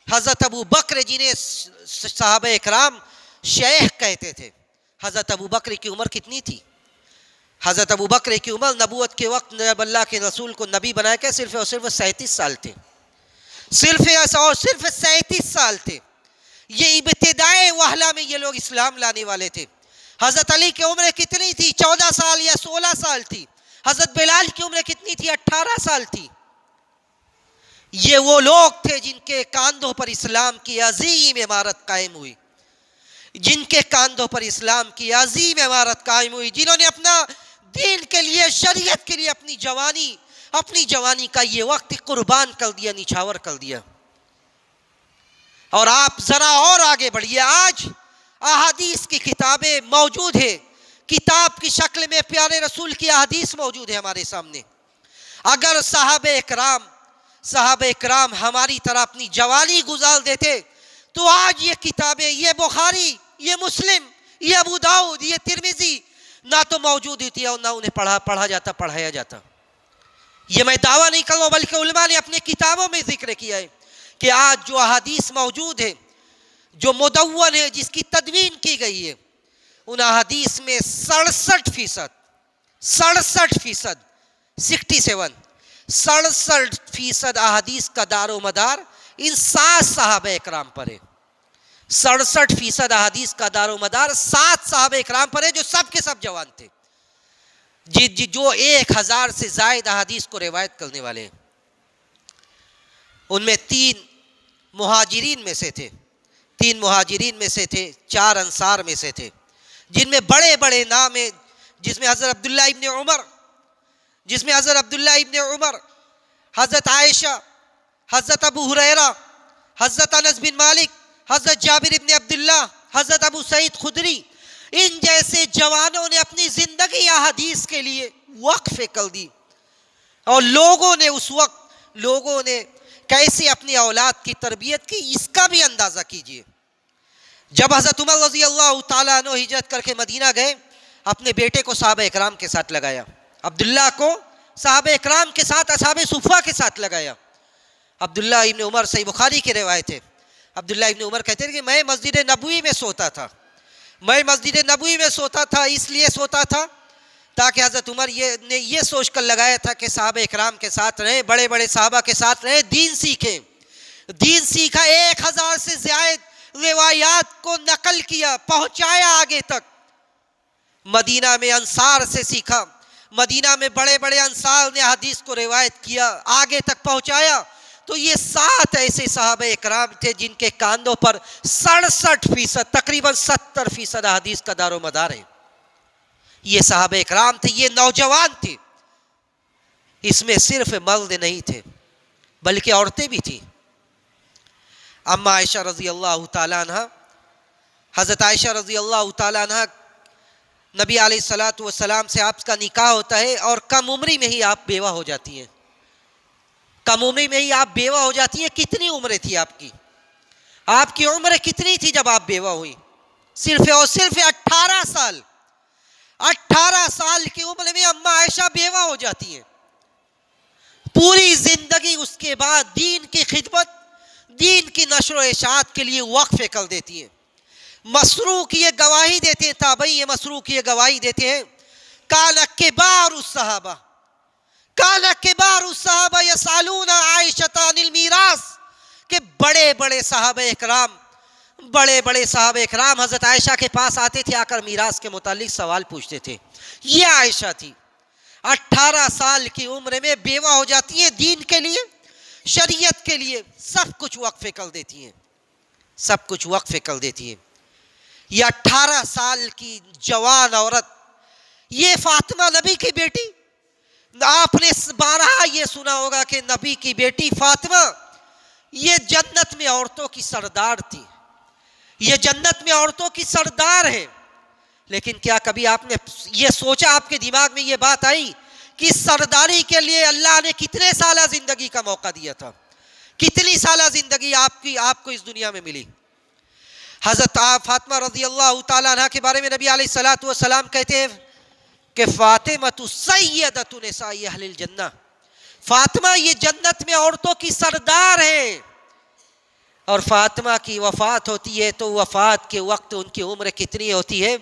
حضرت ابو بکر جنہیں صحابہ اکرام شیخ کہتے تھے، حضرت ابو بکر کی عمر کتنی تھی؟ حضرت ابو بکر کی عمر نبوت کے وقت جب اللہ کے رسول کو نبی بنایا کہ صرف اور صرف 37 سال تھے. صرف اور صرف 37 سال تھے. یہ ابتدائے وہلہ میں یہ لوگ اسلام لانے والے تھے. حضرت علی کی عمر کتنی تھی؟ 14 سال یا 16 سال تھی. حضرت بلال کی عمر کتنی تھی؟ 18 سال تھی. یہ وہ لوگ تھے جن کے کاندھوں پر اسلام کی عظیم عمارت قائم ہوئی، جن کے کاندھوں پر اسلام کی عظیم عمارت قائم ہوئی، جنہوں نے اپنا دین کے لیے، شریعت کے لیے اپنی جوانی کا یہ وقت قربان کر دیا، نچھاور کر دیا. اور آپ ذرا اور آگے بڑھیے. آج احادیث کی کتابیں موجود ہیں، کتاب کی شکل میں پیارے رسول کی احادیث موجود ہے ہمارے سامنے. اگر صحابہ اکرام ہماری طرح اپنی جوانی گزار دیتے تو آج یہ کتابیں، یہ بخاری، یہ مسلم، یہ ابو داؤد، یہ ترمذی نہ تو موجود ہوتی اور نہ انہیں پڑھایا جاتا. یہ میں دعویٰ نہیں کروں بلکہ علماء نے اپنے کتابوں میں ذکر کیا ہے کہ آج جو احادیث موجود ہے، جو مدون ہے، جس کی تدوین کی گئی ہے، ان احادیث میں 67% احادیث کا دار و مدار ان 7 صحابہ اکرام پر ہے. 67% احادیث کا دار و مدار 7 صحابہ اکرام پر ہے جو سب کے سب جوان تھے، جو 1000 سے زائد احادیث کو روایت کرنے والے ہیں. ان میں 3 مہاجرین میں سے تھے، 4 انصار میں سے تھے، جن میں بڑے بڑے نام ہیں، جس میں حضرت عبداللہ ابن عمر، جس میں حضرت عبداللہ ابن عمر، حضرت عائشہ، حضرت ابو ہریرہ، حضرت انس بن مالک، حضرت جابر ابن عبداللہ، حضرت ابو سعید خدری، ان جیسے جوانوں نے اپنی زندگی احادیث کے لیے وقف کر دی. اور لوگوں نے اس وقت کیسے اپنی اولاد کی تربیت کی، اس کا بھی اندازہ کیجئے. جب حضرت عمر رضی اللہ تعالیٰ عنہ ہجرت کر کے مدینہ گئے، اپنے بیٹے کو صحابہ اکرام کے ساتھ لگایا، عبداللہ کو صحابہ اکرام کے ساتھ، اصحاب صفہ کے ساتھ لگایا. عبداللہ ابن عمر، صحیح بخاری کی روایت ہے، عبداللہ ابن عمر کہتے ہیں کہ میں مسجد نبوی میں سوتا تھا. اس لیے سوتا تھا تاکہ حضرت عمر نے یہ سوچ کر لگایا تھا کہ صحابہ اکرام کے ساتھ رہیں، بڑے بڑے صحابہ کے ساتھ رہیں، دین سیکھیں. دین سیکھا، 1000 سے زائد روایات کو نقل کیا، پہنچایا آگے تک. مدینہ میں انصار سے سیکھا، مدینہ میں بڑے بڑے انصار نے حدیث کو روایت کیا، آگے تک پہنچایا. تو یہ 7 ایسے صحابہ اکرام تھے جن کے کاندھوں پر 67%، تقریباً 70% حدیث کا دار و مدار ہے. یہ صحابہ اکرام تھے، یہ نوجوان تھے. اس میں صرف مرد نہیں تھے بلکہ عورتیں بھی تھیں. اما عائشہ رضی اللہ تعالیٰ عنہ، حضرت عائشہ رضی اللہ تعالیٰ عنہ، نبی علیہ الصلوۃ والسلام سے آپ کا نکاح ہوتا ہے اور کم عمری میں ہی آپ بیوہ ہو جاتی ہیں. کتنی عمریں تھی آپ کی؟ آپ کی عمر کتنی تھی جب آپ بیوہ ہوئی؟ صرف اور صرف 18 سال. 18 سال کی عمر میں اما عائشہ بیوہ ہو جاتی ہیں. پوری زندگی اس کے بعد دین کی خدمت، دین کی نشر و اشاعت کے لیے وقف کر دیتی ہیں. مسروق یہ گواہی دیتے ہیں، تابعی یہ مسروق یہ گواہی دیتے ہیں، کان کبار الصحابہ یسالون عائشہ عن المیراث، کہ بڑے بڑے صحابہ اکرام حضرت عائشہ کے پاس آتے تھے، آ کر میراث کے متعلق سوال پوچھتے تھے. یہ عائشہ تھی، 18 سال کی عمر میں بیوہ ہو جاتی ہے، دین کے لیے، شریعت کے لیے سب کچھ وقف کر دیتی ہے. یہ 18 سال کی جوان عورت، یہ فاطمہ نبی کی بیٹی. آپ نے بارہا یہ سنا ہوگا کہ نبی کی بیٹی فاطمہ یہ جنت میں عورتوں کی سردار تھی، یہ جنت میں عورتوں کی سردار ہے. لیکن کیا کبھی آپ نے یہ سوچا، آپ کے دماغ میں یہ بات آئی کہ سرداری کے لیے اللہ نے کتنے سالہ زندگی کا موقع دیا تھا؟ کتنی سالہ زندگی آپ کو اس دنیا میں ملی؟ حضرت فاطمہ رضی اللہ تعالیٰ عنہ کے بارے میں نبی علیہ الصلوۃ والسلام کہتے ہیں کہ فاطمہ سیدۃ نساء اہل الجنہ، فاطمہ یہ جنت میں عورتوں کی سردار ہے. اور فاطمہ کی وفات ہوتی ہے تو وفات کے وقت ان کی عمر کتنی ہوتی ہے؟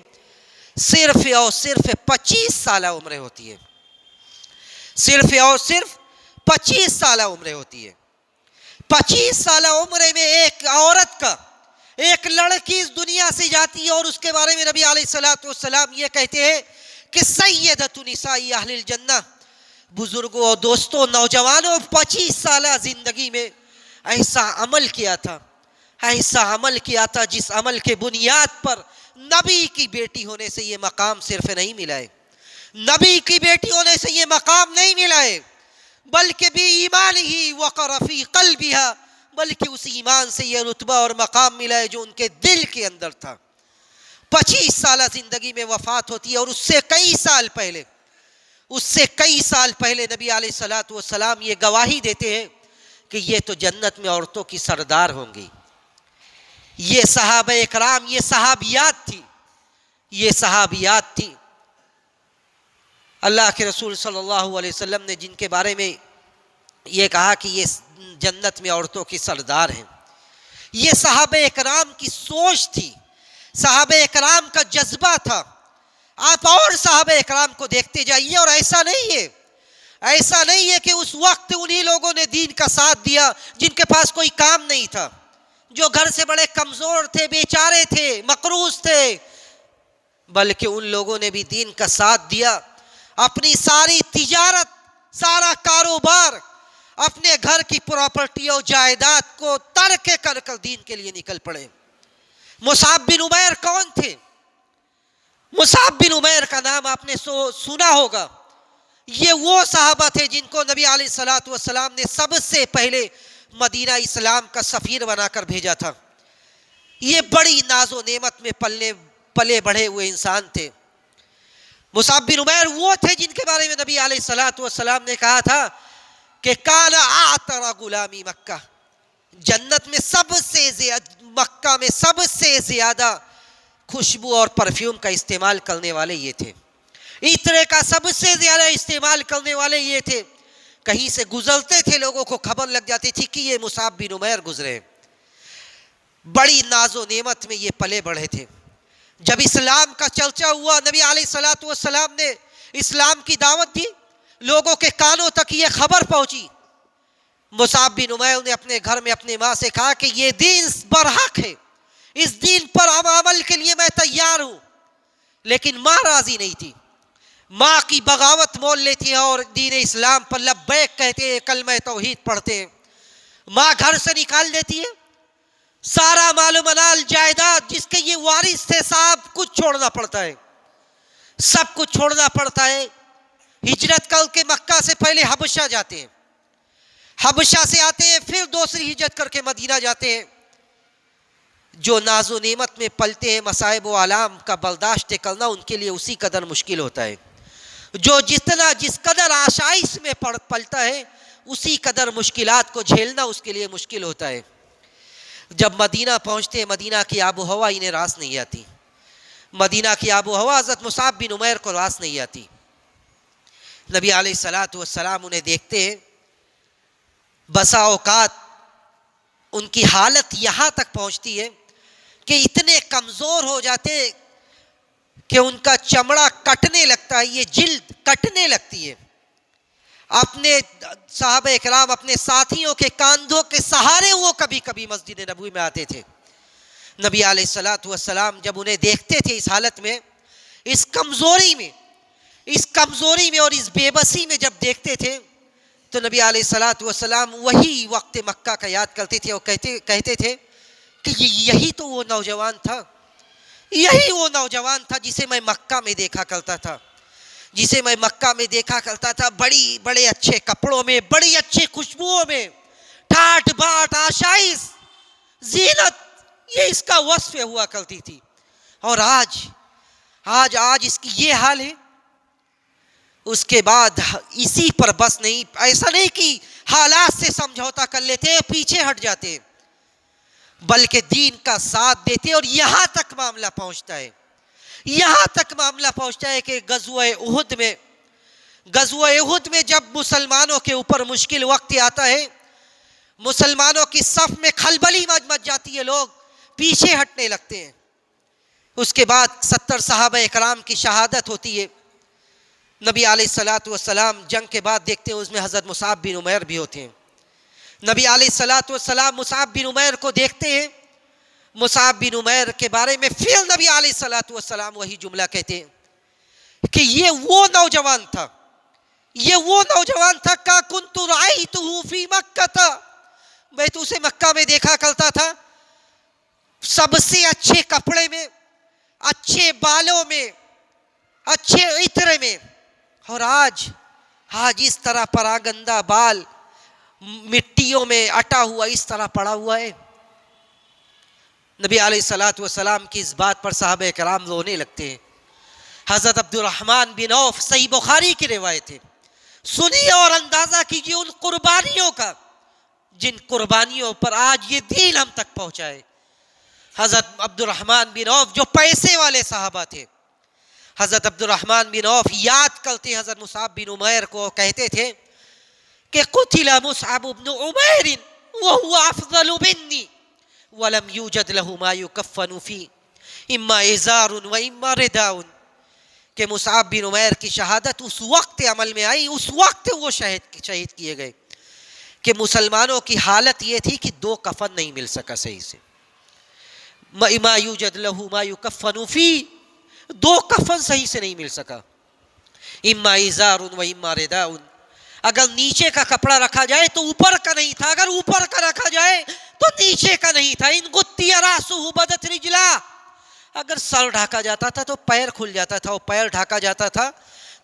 صرف اور صرف 25 سالہ عمریں ہوتی ہے. صرف اور صرف 25 سالہ عمریں ہوتی ہے. 25 سالہ عمرے میں ایک عورت کا، ایک لڑکی اس دنیا سے جاتی ہے اور اس کے بارے میں نبی علیہ الصلوۃ والسلام یہ کہتے ہیں کہ سیدۃ نساء اہل الجنہ. بزرگوں اور دوستوں، نوجوانوں، 25 سالہ زندگی میں ایسا عمل کیا تھا جس عمل کے بنیاد پر نبی کی بیٹی ہونے سے یہ مقام صرف نہیں ملا ہے، نبی کی بیٹی ہونے سے یہ مقام نہیں ملا ہے، بلکہ بھی ایمان ہی وقر فی قلبها، بلکہ اس ایمان سے یہ رتبہ اور مقام ملا ہے جو ان کے دل کے اندر تھا. 25 سالہ زندگی میں وفات ہوتی ہے اور اس سے کئی سال پہلے نبی علیہ الصلوۃ والسلام یہ گواہی دیتے ہیں کہ یہ تو جنت میں عورتوں کی سردار ہوں گی. یہ صحابہ اکرام، یہ صحابیات تھی. اللہ کے رسول صلی اللہ علیہ وسلم نے جن کے بارے میں یہ کہا کہ یہ جنت میں عورتوں کی سردار ہیں، یہ صحابہ اکرام کی سوچ تھی، صحابہ اکرام کا جذبہ تھا. آپ اور صحابہ اکرام کو دیکھتے جائیے، اور ایسا نہیں ہے کہ اس وقت انہی لوگوں نے دین کا ساتھ دیا جن کے پاس کوئی کام نہیں تھا، جو گھر سے بڑے کمزور تھے، بیچارے تھے، مقروض تھے، بلکہ ان لوگوں نے بھی دین کا ساتھ دیا. اپنی ساری تجارت، سارا کاروبار، اپنے گھر کی پراپرٹی اور جائیداد کو ترک کر کر دین کے لیے نکل پڑے. مصعب بن عمیر کون تھے؟ مصعب بن عمیر کا نام آپ نے سنا ہوگا. یہ وہ صحابہ تھے جن کو نبی علیہ الصلوۃ والسلام نے سب سے پہلے مدینہ اسلام کا سفیر بنا کر بھیجا تھا. یہ بڑی ناز و نعمت میں پلے بڑھے ہوئے انسان تھے. مصعب بن عمیر وہ تھے جن کے بارے میں نبی علیہ الصلوۃ والسلام نے کہا تھا کہ کان اعطر غلامی مکہ، جنت میں سب سے زیادہ، مکہ میں سب سے زیادہ خوشبو اور پرفیوم کا استعمال کرنے والے یہ تھے. عطر کا سب سے زیادہ استعمال کرنے والے یہ تھے. کہیں سے گزرتے تھے لوگوں کو خبر لگ جاتی تھی کہ یہ مصعب بن عمیر گزرے. بڑی ناز و نعمت میں یہ پلے بڑھے تھے. جب اسلام کا چرچا ہوا، نبی علیہ الصلوۃ والسلام نے اسلام کی دعوت دی، لوگوں کے کانوں تک یہ خبر پہنچی. مصعب بن عمیر نے اپنے گھر میں اپنے ماں سے کہا کہ یہ دین برحق ہے، اس دین پر عمل کے لیے میں تیار ہوں. لیکن ماں راضی نہیں تھی. ماں کی بغاوت مول لیتی ہے اور دین اسلام پر لبیک کہتے ہیں، کلمہ توحید پڑھتے ہیں. ماں گھر سے نکال دیتی ہے. سارا مال و منال جائیداد جس کے یہ وارث تھے سب کچھ چھوڑنا پڑتا ہے، سب کچھ چھوڑنا پڑتا ہے. ہجرت کر کے مکہ سے پہلے حبشہ جاتے ہیں، حبشہ سے آتے ہیں، پھر دوسری ہجرت کر کے مدینہ جاتے ہیں. جو ناز و نعمت میں پلتے ہیں، مصائب و آلام کا برداشت کرنا ان کے لیے اسی قدر مشکل ہوتا ہے. جو جس قدر آشائش میں پلتا ہے اسی قدر مشکلات کو جھیلنا اس کے لیے مشکل ہوتا ہے. جب مدینہ پہنچتے ہیں، مدینہ کی آب و ہوا انہیں راس نہیں آتی. مدینہ کی آب و ہوا حضرت مصعب بن عمیر کو راس نہیں آتی. نبی علیہ الصلوۃ والسلام انہیں دیکھتے ہیں. بسا اوقات ان کی حالت یہاں تک پہنچتی ہے کہ اتنے کمزور ہو جاتے کہ ان کا چمڑا کٹنے لگتا ہے، یہ جلد کٹنے لگتی ہے. اپنے صحابہ اکرام، اپنے ساتھیوں کے کاندھوں کے سہارے وہ کبھی کبھی مسجد نبوی میں آتے تھے. نبی علیہ الصلوۃ والسلام جب انہیں دیکھتے تھے اس حالت میں، اس کمزوری میں اور اس بے بسی میں جب دیکھتے تھے تو نبی علیہ الصلوۃ والسلام وہی وقت مکہ کا یاد کرتے تھے اور کہتے تھے کہ یہی تو وہ نوجوان تھا، یہی وہ نوجوان تھا جسے میں مکہ میں دیکھا کرتا تھا، بڑے اچھے کپڑوں میں، بڑی اچھی خوشبوؤں میں، ٹھاٹ باٹ، آشائش، زینت، یہ اس کا وصف ہوا کرتی تھی. اور آج اس کی یہ حال ہے. اس کے بعد اسی پر بس نہیں، ایسا نہیں کہ حالات سے سمجھوتا کر لیتے پیچھے ہٹ جاتے، بلکہ دین کا ساتھ دیتے. اور یہاں تک معاملہ پہنچتا ہے کہ غزوہ احد میں جب مسلمانوں کے اوپر مشکل وقت آتا ہے، مسلمانوں کی صف میں کھلبلی مچ جاتی ہے، لوگ پیچھے ہٹنے لگتے ہیں. اس کے بعد 70 صحابہ اکرام کی شہادت ہوتی ہے. نبی علیہ الصلوۃ والسلام جنگ کے بعد دیکھتے ہیں اس میں حضرت مصعب بن عمیر بھی ہوتے ہیں. نبی علیہ الصلوۃ والسلام مصعب بن عمیر کو دیکھتے ہیں. مصعب بن عمیر کے بارے میں پھر نبی علیہ الصلوۃ والسلام وہی جملہ کہتے ہیں کہ یہ وہ نوجوان تھا کا کنت رأیتہ فی مکہ، میں تو اسے مکہ میں دیکھا کرتا تھا، سب سے اچھے کپڑے میں، اچھے بالوں میں، اچھے عطر میں. اور آج اس طرح پراگندہ بال مٹیوں میں اٹا ہوا اس طرح پڑا ہوا ہے. نبی علیہ الصلوۃ والسلام کی اس بات پر صحابہ کرام رونے لگتے ہیں. حضرت عبد الرحمن بن عوف، صحیح بخاری کی روایت ہے، سنیے اور اندازہ کیجیے ان قربانیوں کا جن قربانیوں پر آج یہ دین ہم تک پہنچا ہے. حضرت عبد الرحمن بن عوف جو پیسے والے صحابہ تھے، حضرت عبد الرحمن بن عوف یاد کرتے حضرت مصعب بن عمیر کو، کہتے تھے کہ قتل مصعب بن عمیر وهو افضل مني ولم يوجد له ما يكفن فيه اما ازار و اما رداء، کہ مصعب بن عمیر کی شہادت اس وقت عمل میں آئی، اس وقت وہ شہید کیے گئے کہ مسلمانوں کی حالت یہ تھی کہ 2 کفن نہیں مل سکا صحیح سے. ما یوجد له ما یکفن فی، 2 کفن صحیح سے نہیں مل سکا. اما ازار و اما رداء، اگر نیچے کا کپڑا رکھا جائے تو اوپر کا نہیں تھا، اگر اوپر کا رکھا جائے تو نیچے کا نہیں تھا. ان غطی راسہ بدت رجلا، اگر سر ڈھاکا جاتا تھا تو پیر کھل جاتا تھا، اور پیر ڈھاکا جاتا تھا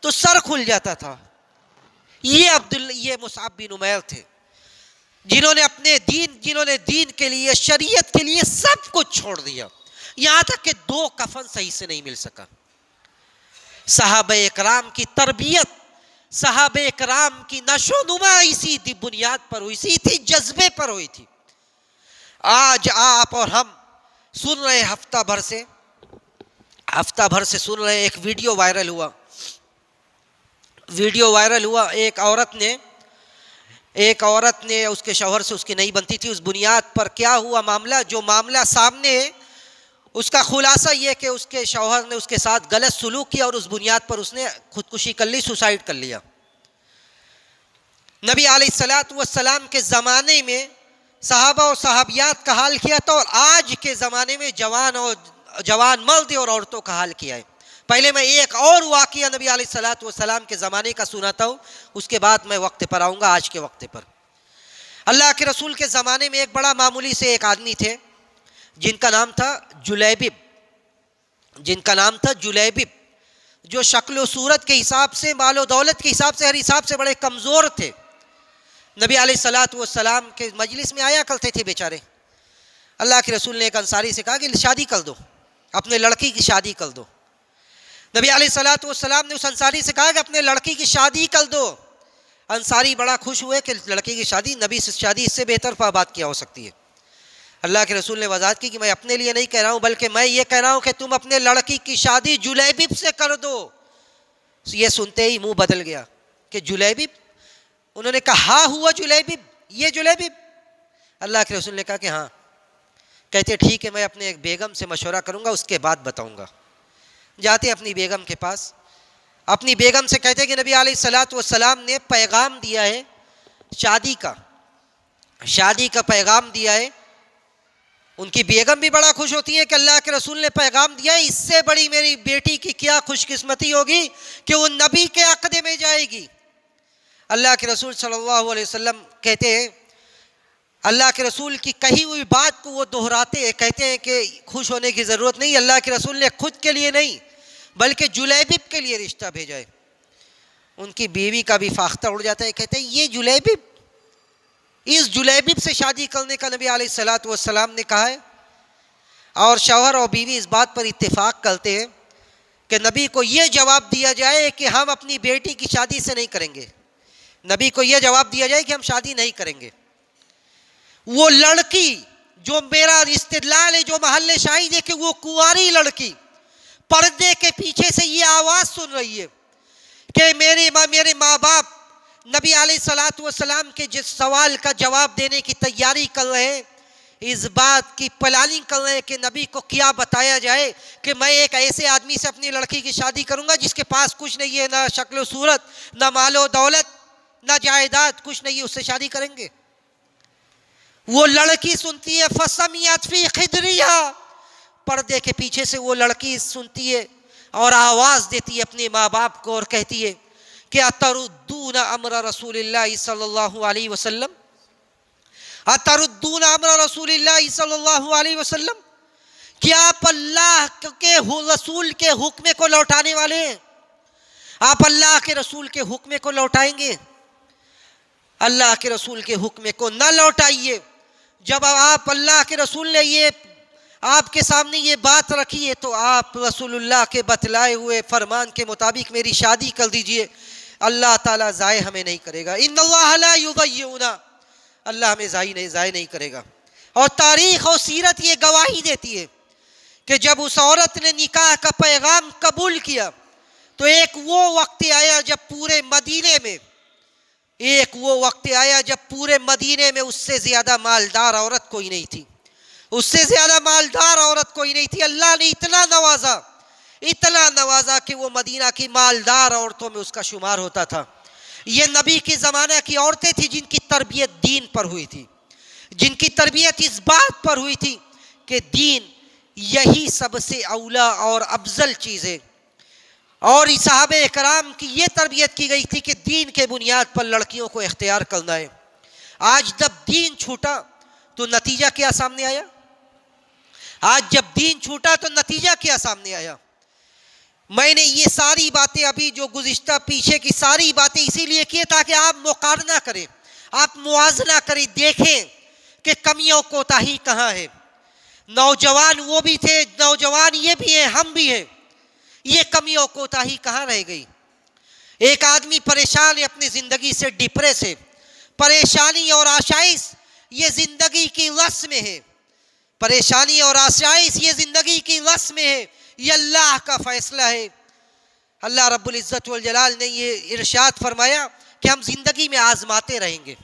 تو سر کھل جاتا تھا. یہ مصعب بن عمیر تھے جنہوں نے دین کے لیے، شریعت کے لیے سب کچھ چھوڑ دیا، یہاں تک کہ 2 کفن صحیح سے نہیں مل سکا۔ صحابہ اکرام کی تربیت، صحابہ اکرام کی نشو نما اسی بنیاد پر ہوئی تھی، اسی جذبے پر ہوئی تھی۔ آج آپ اور ہم سن رہے ہفتہ بھر سے سن رہے، ایک ویڈیو وائرل ہوا، ایک عورت نے اس کے شوہر سے اس کی نہیں بنتی تھی، اس بنیاد پر کیا ہوا معاملہ، جو معاملہ سامنے ہے اس کا خلاصہ یہ کہ اس کے شوہر نے اس کے ساتھ غلط سلوک کیا اور اس بنیاد پر اس نے خودکشی کر لی، سوسائڈ کر لیا۔ نبی علیہ الصلوۃ والسلام کے زمانے میں صحابہ اور صحابیات کا حال کیا تھا، اور آج کے زمانے میں جوان مرد اور عورتوں کا حال کیا ہے۔ پہلے میں ایک اور واقعہ نبی علیہ الصلوۃ والسلام کے زمانے کا سناتا ہوں، اس کے بعد میں وقت پر آؤں گا، آج کے وقت پر۔ اللہ کے رسول کے زمانے میں ایک بڑا معمولی سے ایک آدمی تھے جن کا نام تھا جلیبب، جو شکل و صورت کے حساب سے، مال و دولت کے حساب سے، ہر حساب سے بڑے کمزور تھے۔ نبی علیہ الصلوۃ والسلام کے مجلس میں آیا کرتے تھے بیچارے۔ اللہ کے رسول نے ایک انصاری سے کہا کہ شادی کر دو، اپنے لڑکی کی شادی کر دو۔ نبی علیہ الصلوۃ والسلام نے اس انصاری سے کہا کہ اپنے لڑکی کی شادی کر دو۔ انصاری بڑا خوش ہوئے کہ لڑکی کی شادی، نبی سے شادی اس سے بہتر بات کیا ہو سکتی ہے۔ اللہ کے رسول نے وضاحت کی کہ میں اپنے لیے نہیں کہہ رہا ہوں، بلکہ میں یہ کہہ رہا ہوں کہ تم اپنے لڑکی کی شادی جلیبب سے کر دو۔ یہ سنتے ہی منہ بدل گیا کہ جلیبب؟ انہوں نے کہا ہاں ہوا جلیبب، یہ جلیبب؟ اللہ کے رسول نے کہا کہ ہاں۔ کہتے ٹھیک ہے، میں اپنے ایک بیگم سے مشورہ کروں گا، اس کے بعد بتاؤں گا۔ جاتے اپنی بیگم کے پاس، اپنی بیگم سے کہتے کہ نبی علیہ الصلوۃ والسلام نے پیغام دیا ہے، شادی کا پیغام دیا ہے۔ ان کی بیگم بھی بڑا خوش ہوتی ہے کہ اللہ کے رسول نے پیغام دیا ہے، اس سے بڑی میری بیٹی کی کیا خوش قسمتی ہوگی کہ وہ نبی کے عقد میں جائے گی۔ اللہ کے رسول صلی اللہ علیہ وسلم کہتے ہیں، اللہ کے رسول کی کہی ہوئی بات کو وہ دہراتے ہیں، کہتے ہیں کہ خوش ہونے کی ضرورت نہیں، اللہ کے رسول نے خود کے لیے نہیں بلکہ جلیبب کے لیے رشتہ بھیجا ہے۔ ان کی بیوی کا بھی فاختہ اڑ جاتا ہے، کہتے ہیں یہ جلیبب، اس جلیبب سے شادی کرنے کا نبی علیہ الصلوۃ والسلام نے کہا ہے۔ اور شوہر اور بیوی اس بات پر اتفاق کرتے ہیں کہ نبی کو یہ جواب دیا جائے کہ ہم اپنی بیٹی کی شادی سے نہیں کریں گے، نبی کو یہ جواب دیا جائے کہ ہم شادی نہیں کریں گے۔ وہ لڑکی جو میرا استدلال ہے، جو محل شاہد ہے کہ وہ کنواری لڑکی پردے کے پیچھے سے یہ آواز سن رہی ہے کہ میرے ماں باپ نبی علیہ الصلوۃ والسلام کے جس سوال کا جواب دینے کی تیاری کر رہے ہیں، اس بات کی پلاننگ کر رہے ہیں کہ نبی کو کیا بتایا جائے کہ میں ایک ایسے آدمی سے اپنی لڑکی کی شادی کروں گا جس کے پاس کچھ نہیں ہے، نہ شکل و صورت، نہ مال و دولت، نہ جائیداد، کچھ نہیں ہے، اس سے شادی کریں گے۔ وہ لڑکی سنتی ہے فَسَمِعَتْ فِي خِدْرِهَا، پردے کے پیچھے سے وہ لڑکی سنتی ہے اور آواز دیتی ہے اپنے ماں باپ کو اور کہتی ہے کہ أَتَرُدُّونَ أَمْرَ رَسُولِ اللَّهِ صلی اللہ علیہ وسلم، أَتَرُدُّونَ أَمْرَ رَسُولِ اللَّهِ صلی اللہ علیہ وسلم، کیا آپ اللہ کے رسول کے حکم کو لوٹانے والے ہیں؟ آپ اللہ کے رسول کے حکم کو لوٹائیں گے؟ اللہ کے رسول کے حکم کو نہ لوٹائیے۔ جب آپ اللہ کے رسول نے یہ آپ کے سامنے یہ بات رکھی ہے تو آپ رسول اللہ کے بتلائے ہوئے فرمان کے مطابق میری شادی کر دیجئے، اللہ تعالیٰ ضائع ہمیں نہیں کرے گا۔ ان اللہ لا یضیعنا، اللہ ہمیں ضائع نہیں کرے گا۔ اور تاریخ اور سیرت یہ گواہی دیتی ہے کہ جب اس عورت نے نکاح کا پیغام قبول کیا تو ایک وہ وقت آیا جب پورے مدینے میں اس سے زیادہ مالدار عورت کوئی نہیں تھی، اس سے زیادہ مالدار عورت کوئی نہیں تھی۔ اللہ نے اتنا نوازا کہ وہ مدینہ کی مالدار عورتوں میں اس کا شمار ہوتا تھا۔ یہ نبی کے زمانہ کی عورتیں تھیں جن کی تربیت دین پر ہوئی تھی، جن کی تربیت اس بات پر ہوئی تھی کہ دین یہی سب سے اولا اور افضل چیز ہے۔ اور صحابہ اکرام کی یہ تربیت کی گئی تھی کہ دین کے بنیاد پر لڑکیوں کو اختیار کرنا ہے۔ آج جب دین چھوٹا تو نتیجہ کیا سامنے آیا؟ میں نے یہ ساری باتیں ابھی جو گزشتہ پیچھے کی ساری باتیں اسی لیے کی تاکہ آپ مقارنہ کریں، آپ موازنہ کریں، دیکھیں کہ کمیوں کوتاہی کہاں ہے۔ نوجوان وہ بھی تھے، نوجوان یہ بھی ہیں، ہم بھی ہیں، یہ کمیوں کوتاہی کہاں رہ گئی؟ ایک آدمی پریشان ہے اپنی زندگی سے، ڈپریس ہے، پریشانی اور آشائش یہ زندگی کی رس میں ہے، پریشانی اور آشائش یہ زندگی کی رس میں ہے، یہ اللہ کا فیصلہ ہے۔ اللہ رب العزت والجلال نے یہ ارشاد فرمایا کہ ہم زندگی میں آزماتے رہیں گے،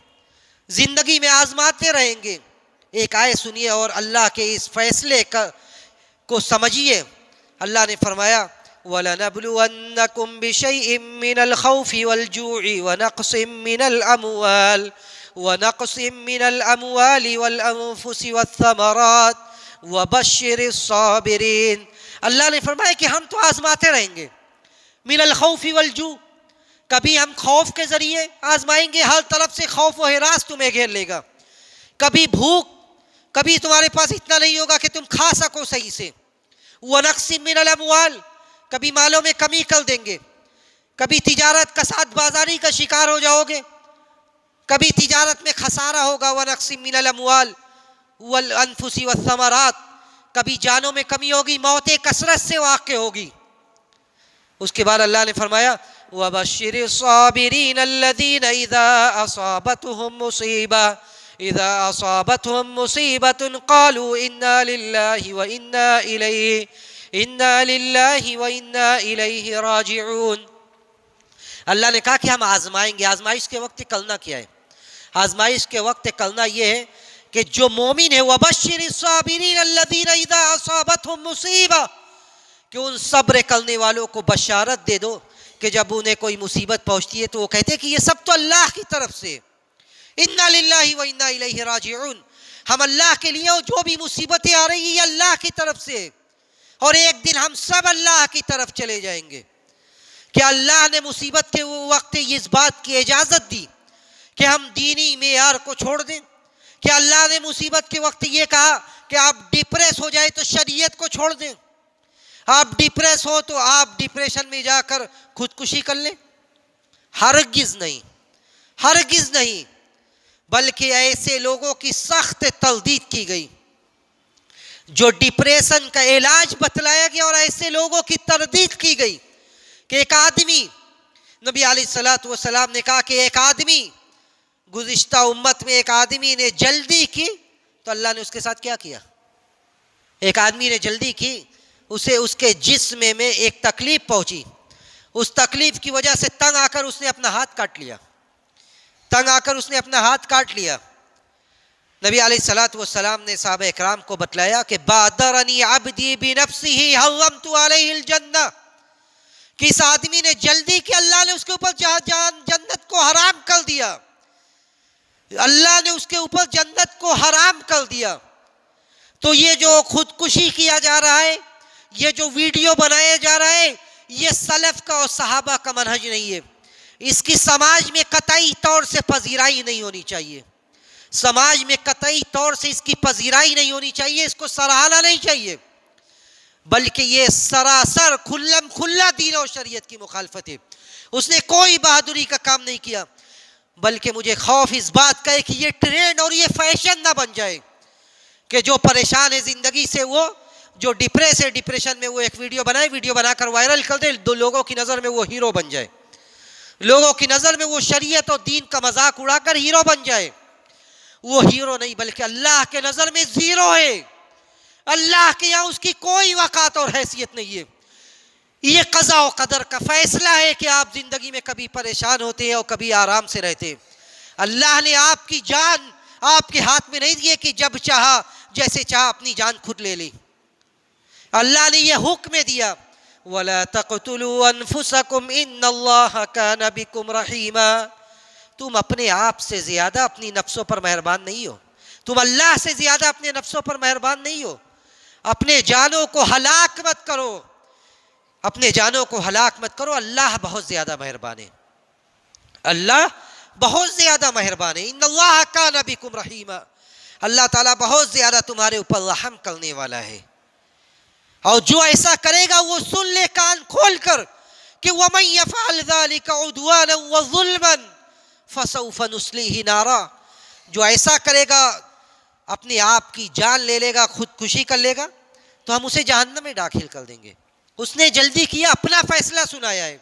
زندگی میں آزماتے رہیں گے۔ ایک آیت سنیے اور اللہ کے اس فیصلے کو سمجھیے۔ اللہ نے فرمایا وَلَنَبْلُوَنَّكُمْ بِشَيْءٍ مِّنَ الْخَوْفِ وَالْجُوعِ وَنَقْصٍ مِّنَ الْأَمْوَالِ وَالْأَنفُسِ وَالثَّمَرَاتِ وَبَشِّرِ الصَّابِرِينَ۔ اللہ نے فرمایا کہ ہم تو آزماتے رہیں گے، من الخوف والجوع، کبھی ہم خوف کے ذریعے آزمائیں گے، ہر طرف سے خوف و ہراس تمہیں گھیر لے گا، کبھی بھوک، کبھی تمہارے پاس اتنا نہیں ہوگا کہ تم کھا سکو صحیح سے، وَنَقْصٍ مِّنَ الْأَمْوَالِ، کبھی مالوں میں کمی کر دیں گے، کبھی تجارت کساد بازاری کا شکار ہو جاؤ گے، کبھی تجارت میں خسارہ ہوگا، وَنَقْصٍ مِّنَ الْأَمْوَالِ وَالْأَنفُسِ وَالثَّمَرَاتِ، کبھی جانوں میں کمی ہوگی، موتیں کثرت سے واقع ہوگی۔ اس کے بعد اللہ نے فرمایا وَبَشِّرِ الصَّابِرِينَ الَّذِينَ إِذَا أَصَابَتْهُمْ مُصِيبَةٌ قَالُوا إِنَّا لِلَّهِ وَإِنَّا إِلَيْهِ رَاجِعُونَ۔ اللہ نے کہا کہ ہم آزمائیں گے۔ آزمائش کے وقت کرنا کیا ہے؟ آزمائش کے وقت کرنا یہ ہے کہ جو مومن ہے وَبَشِّرِ الصَّابِرِينَ الَّذِينَ إِذَا أَصَابَتْهُمْ مُصِيبَةٌ، کہ ان صبر کرنے والوں کو بشارت دے دو کہ جب انہیں کوئی مصیبت پہنچتی ہے تو وہ کہتے ہیں کہ یہ سب تو اللہ کی طرف سے، اِنَّا لِلَّهِ وَإِنَّا إِلَيْهِ رَاجِعُونَ، ہم اللہ کے لیے، اور جو بھی مصیبتیں آ رہی ہیں یہ اللہ کی طرف سے، اور ایک دن ہم سب اللہ کی طرف چلے جائیں گے۔ کہ اللہ نے مصیبت کے وقت اس بات کی اجازت دی کہ ہم دینی معیار کو چھوڑ دیں، کہ اللہ نے مصیبت کے وقت یہ کہا کہ آپ ڈپریس ہو جائے تو شریعت کو چھوڑ دیں، آپ ڈپریس ہو تو آپ ڈپریشن میں جا کر خودکشی کر لیں؟ ہرگز نہیں، ہرگز نہیں، بلکہ ایسے لوگوں کی سخت تردید کی گئی، جو ڈپریشن کا علاج بتلایا گیا، اور ایسے لوگوں کی تردید کی گئی کہ ایک آدمی، نبی علیہ الصلوۃ والسلام نے کہا کہ ایک آدمی، گزشتہ امت میں ایک آدمی نے جلدی کی تو اللہ نے اس کے ساتھ کیا کیا؟ ایک آدمی نے جلدی کی، اسے اس کے جسم میں ایک تکلیف پہنچی، اس تکلیف کی وجہ سے تنگ آ کر اس نے اپنا ہاتھ کاٹ لیا، تنگ آ کر اس نے اپنا ہاتھ کاٹ لیا۔ نبی علیہ الصلوۃ والسلام نے صحابہ اکرام کو بتلایا کہ بادرنی عبدی بنفسہ حرمت علیہ الجنہ، کہ اس آدمی نے جلدی کی، اللہ نے اس کے اوپر جنت کو حرام کر دیا، اللہ نے اس کے اوپر جنت کو حرام کر دیا۔ تو یہ جو خودکشی کیا جا رہا ہے، یہ جو ویڈیو بنایا جا رہا ہے، یہ سلف کا اور صحابہ کا منہج نہیں ہے، اس کی سماج میں قطعی طور سے پذیرائی نہیں ہونی چاہیے، سماج میں قطعی طور سے اس کی پذیرائی نہیں ہونی چاہیے، اس کو سراہنا نہیں چاہیے، بلکہ یہ سراسر کھلا دین اور شریعت کی مخالفت ہے۔ اس نے کوئی بہادری کا کام نہیں کیا، بلکہ مجھے خوف اس بات کا ہے کہ یہ ٹرینڈ اور یہ فیشن نہ بن جائے کہ جو پریشان ہے زندگی سے، وہ جو ڈپریس ہے، ڈپریشن میں وہ ایک ویڈیو بنائے، ویڈیو بنا کر وائرل کر دے، دو لوگوں کی نظر میں وہ ہیرو بن جائے، لوگوں کی نظر میں وہ شریعت اور دین کا مذاق اڑا کر ہیرو بن جائے۔ وہ ہیرو نہیں، بلکہ اللہ کے نظر میں زیرو ہے، اللہ کے یہاں اس کی کوئی وقعت اور حیثیت نہیں ہے۔ یہ قضا و قدر کا فیصلہ ہے کہ آپ زندگی میں کبھی پریشان ہوتے ہیں اور کبھی آرام سے رہتے ہیں۔ اللہ نے آپ کی جان آپ کے ہاتھ میں نہیں دیے کہ جب چاہا جیسے چاہا اپنی جان خود لے لی۔ اللہ نے یہ حکم دیا وَلَا تَقْتُلُوا أَنفُسَكُمْ إِنَّ اللَّهَ كَانَ بِكُمْ رَحِيمًا۔ تم اپنے آپ سے زیادہ اپنی نفسوں پر مہربان نہیں ہو، تم اللہ سے زیادہ اپنے نفسوں پر مہربان نہیں ہو۔ اپنے جانوں کو ہلاک مت کرو، اپنے جانوں کو ہلاک مت کرو، اللہ بہت زیادہ مہربان ہے، اللہ بہت زیادہ مہربان ہے۔ ان اللہ کان بکم رحیما، اللہ تعالیٰ بہت زیادہ تمہارے اوپر رحم کرنے والا ہے۔ اور جو ایسا کرے گا وہ سن لے کان کھول کر کہ وَمَن يَفْعَلْ ذَلِكَ عُدْوَانًا وَظُلْمًا فَسَوْفَ نُصْلِيهِ نَارًا، جو ایسا کرے گا اپنے آپ کی جان لے لے گا، خودکشی کر لے گا، تو ہم اسے جہنم میں داخل کر دیں گے۔ اس نے جلدی کیا، اپنا فیصلہ سنایا ہے،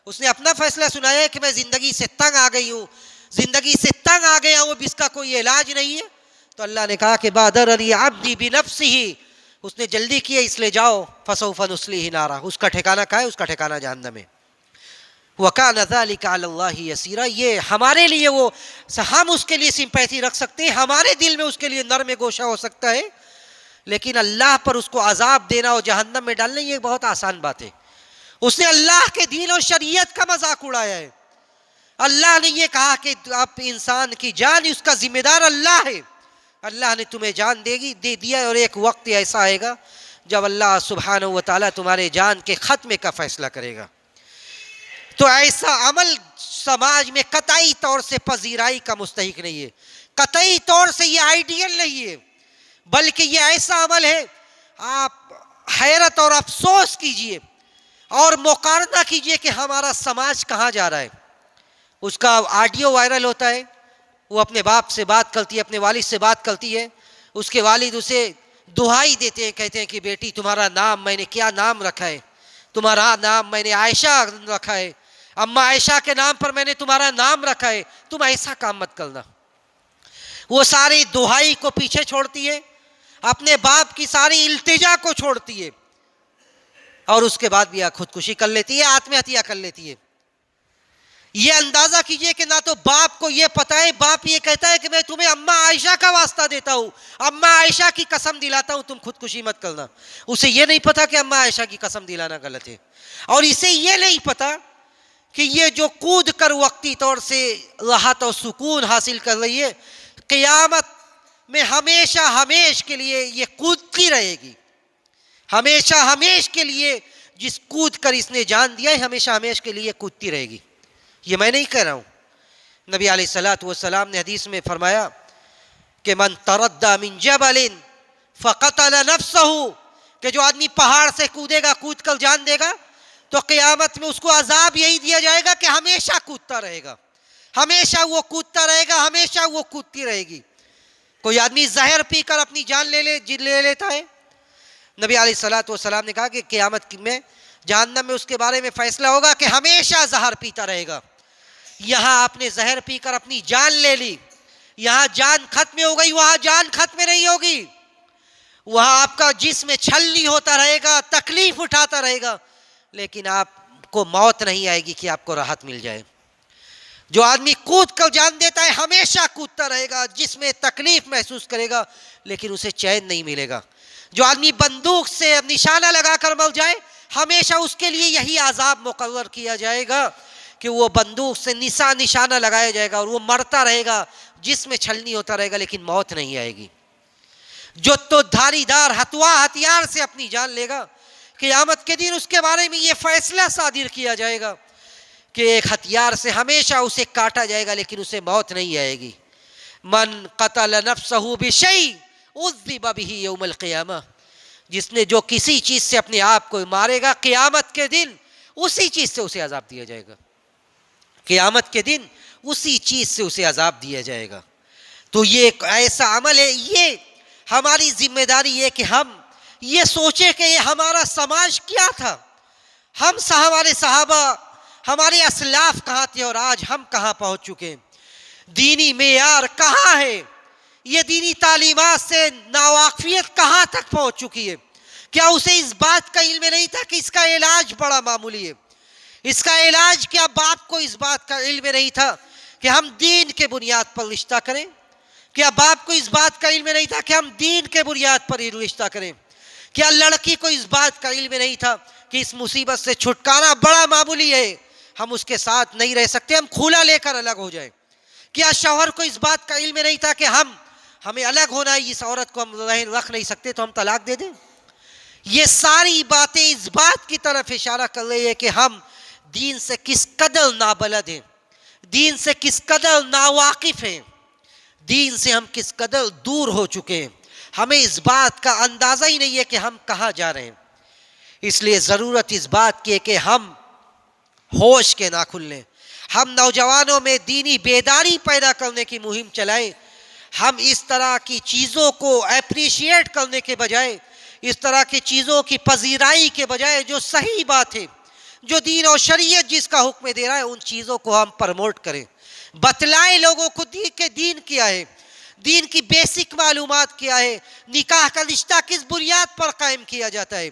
اس نے اپنا فیصلہ سنایا ہے کہ میں زندگی سے تنگ آ گئی ہوں، زندگی سے تنگ آ گیا ہوں، اب اس کا کوئی علاج نہیں ہے۔ تو اللہ نے کہا کہ بادر علی عبدی بنفسہ، اس نے جلدی کیا، اس لیے جاؤ فسوف نصلیہ نارا، اس کا ٹھکانہ کہا ہے؟ اس کا ٹھکانہ جہنم ہے۔ وَكَانَ ذَلِكَ عَلَى اللَّهِ يَسِيرًا، یہ ہمارے لیے وہ، ہم اس کے لیے سمپیتھی رکھ سکتے ہیں، ہمارے دل میں اس کے لیے نرم گوشہ ہو سکتا ہے، لیکن اللہ پر اس کو عذاب دینا اور جہنم میں ڈالنا یہ بہت آسان بات ہے۔ اس نے اللہ کے دین اور شریعت کا مذاق اڑایا ہے۔ اللہ نے یہ کہا کہ اب انسان کی جان اس کا ذمہ دار اللہ ہے، اللہ نے تمہیں جان دے دیا، اور ایک وقت ایسا آئے گا جب اللہ سبحانہ و تعالیٰ تمہارے جان کے خاتمے کا فیصلہ کرے گا۔ تو ایسا عمل سماج میں قطعی طور سے پذیرائی کا مستحق نہیں ہے، قطعی طور سے یہ آئیڈیل نہیں ہے، بلکہ یہ ایسا عمل ہے، آپ حیرت اور افسوس کیجئے اور مقارنہ کیجئے کہ ہمارا سماج کہاں جا رہا ہے۔ اس کا آڈیو وائرل ہوتا ہے، وہ اپنے باپ سے بات کرتی ہے، اپنے والد سے بات کرتی ہے، اس کے والد اسے دہائی دیتے ہیں، کہتے ہیں کہ بیٹی تمہارا نام میں نے کیا نام رکھا ہے، تمہارا نام میں نے عائشہ رکھا ہے، اماں عائشہ کے نام پر میں نے تمہارا نام رکھا ہے، تم ایسا کام مت کرنا۔ وہ ساری دہائی کو پیچھے چھوڑتی ہے، اپنے باپ کی ساری التجا کو چھوڑتی ہے، اور اس کے بعد بھی خودکشی کر لیتی ہے، آتم ہتیا کر لیتی ہے۔ یہ اندازہ کیجئے کہ نہ تو باپ کو یہ پتہ ہے، باپ یہ کہتا ہے کہ میں تمہیں اماں عائشہ کا واسطہ دیتا ہوں، اماں عائشہ کی قسم دلاتا ہوں تم خودکشی مت کرنا، اسے یہ نہیں پتا کہ اماں عائشہ کی قسم دلانا غلط ہے، اور اسے یہ نہیں پتا کہ یہ جو کود کر وقتی طور سے راحت اور سکون حاصل کر رہی ہے، قیامت میں ہمیشہ ہمیش کے لیے یہ کودتی رہے گی، ہمیشہ ہمیش کے لیے جس کود کر اس نے جان دیا ہے ہمیشہ ہمیش کے لیے کودتی رہے گی۔ یہ میں نہیں کہہ رہا ہوں، نبی علیہ الصلوۃ والسلام نے حدیث میں فرمایا کہ من تردى من جبل فقتل نفسه، کہ جو آدمی پہاڑ سے کودے گا، کود کر جان دے گا، تو قیامت میں اس کو عذاب یہی دیا جائے گا کہ ہمیشہ کودتا رہے گا، ہمیشہ وہ کودتا رہے گا، ہمیشہ وہ کودتی رہے گی۔ کوئی آدمی زہر پی کر اپنی جان لے لیتا ہے، نبی علیہ الصلوۃ والسلام نے کہا کہ قیامت میں جہنم میں اس کے بارے میں فیصلہ ہوگا کہ ہمیشہ زہر پیتا رہے گا۔ یہاں آپ نے زہر پی کر اپنی جان لے لی، یہاں جان ختم ہو گئی، وہاں جان ختم نہیں ہوگی، وہاں آپ کا جسم چھلنی ہوتا رہے گا، تکلیف اٹھاتا رہے گا، لیکن آپ کو موت نہیں آئے گی کہ آپ کو راحت مل جائے۔ جو آدمی کود کر جان دیتا ہے ہمیشہ کودتا رہے گا، جسم میں تکلیف محسوس کرے گا، لیکن اسے چین نہیں ملے گا۔ جو آدمی بندوق سے نشانہ لگا کر مر جائے، ہمیشہ اس کے لیے یہی عذاب مقرر کیا جائے گا کہ وہ بندوق سے نشانہ لگایا جائے گا اور وہ مرتا رہے گا، جسم میں چھلنی ہوتا رہے گا، لیکن موت نہیں آئے گی۔ جو تو دھاری دار ہتھیار سے اپنی جان لے گا، قیامت کے دن اس کے بارے میں یہ فیصلہ صادر کیا جائے گا کہ ایک ہتھیار سے ہمیشہ اسے کاٹا جائے گا، لیکن اسے موت نہیں آئے گی۔ من قتل نفسہ بشیء عذب بہ یوم القیامہ، جس نے جو کسی چیز سے اپنے آپ کو مارے گا، قیامت کے دن اسی چیز سے اسے عذاب دیا جائے گا، قیامت کے دن اسی چیز سے اسے عذاب دیا جائے گا۔ تو یہ ایک ایسا عمل ہے، یہ ہماری ذمہ داری ہے کہ ہم یہ سوچیں کہ یہ ہمارا سماج کیا تھا، ہمارے صحابہ، ہمارے اسلاف کہاں تھے اور آج ہم کہاں پہنچ چکے ہیں، دینی معیار کہاں ہے، یہ دینی تعلیمات سے ناواقفیت کہاں تک پہنچ چکی ہے۔ کیا اسے اس بات کا علم نہیں تھا کہ اس کا علاج بڑا معمولی ہے؟ اس کا علاج کیا باپ کو اس بات کا علم نہیں تھا کہ ہم دین کے بنیاد پر رشتہ کریں؟ کیا باپ کو اس بات کا علم نہیں تھا کہ ہم دین کے بنیاد پر ہی رشتہ کریں؟ کیا لڑکی کو اس بات کا علم نہیں تھا کہ اس مصیبت سے چھٹکارا بڑا معمولی ہے، ہم اس کے ساتھ نہیں رہ سکتے، ہم کھولا لے کر الگ ہو جائیں؟ کیا شوہر کو اس بات کا علم نہیں تھا کہ ہمیں الگ ہونا ہے، اس عورت کو ہم رکھ نہیں سکتے تو ہم طلاق دے دیں؟ یہ ساری باتیں اس بات کی طرف اشارہ کر رہی ہے کہ ہم دین سے کس قدر نابلد ہیں، دین سے کس قدر ناواقف ہیں، دین سے ہم کس قدر دور ہو چکے ہیں، ہمیں اس بات کا اندازہ ہی نہیں ہے کہ ہم کہاں جا رہے ہیں۔ اس لیے ضرورت اس بات کی ہے کہ ہم ہوش کے ناخن لیں، ہم نوجوانوں میں دینی بیداری پیدا کرنے کی مہم چلائیں، ہم اس طرح کی چیزوں کو اپریشیٹ کرنے کے بجائے، اس طرح کی چیزوں کی پذیرائی کے بجائے جو صحیح بات ہے، جو دین اور شریعت جس کا حکم دے رہا ہے، ان چیزوں کو ہم پروموٹ کریں، بتلائیں لوگوں کو کہ دین کیا ہے، دین کی بیسک معلومات کیا ہے، نکاح کا رشتہ کس بنیاد پر قائم کیا جاتا ہے۔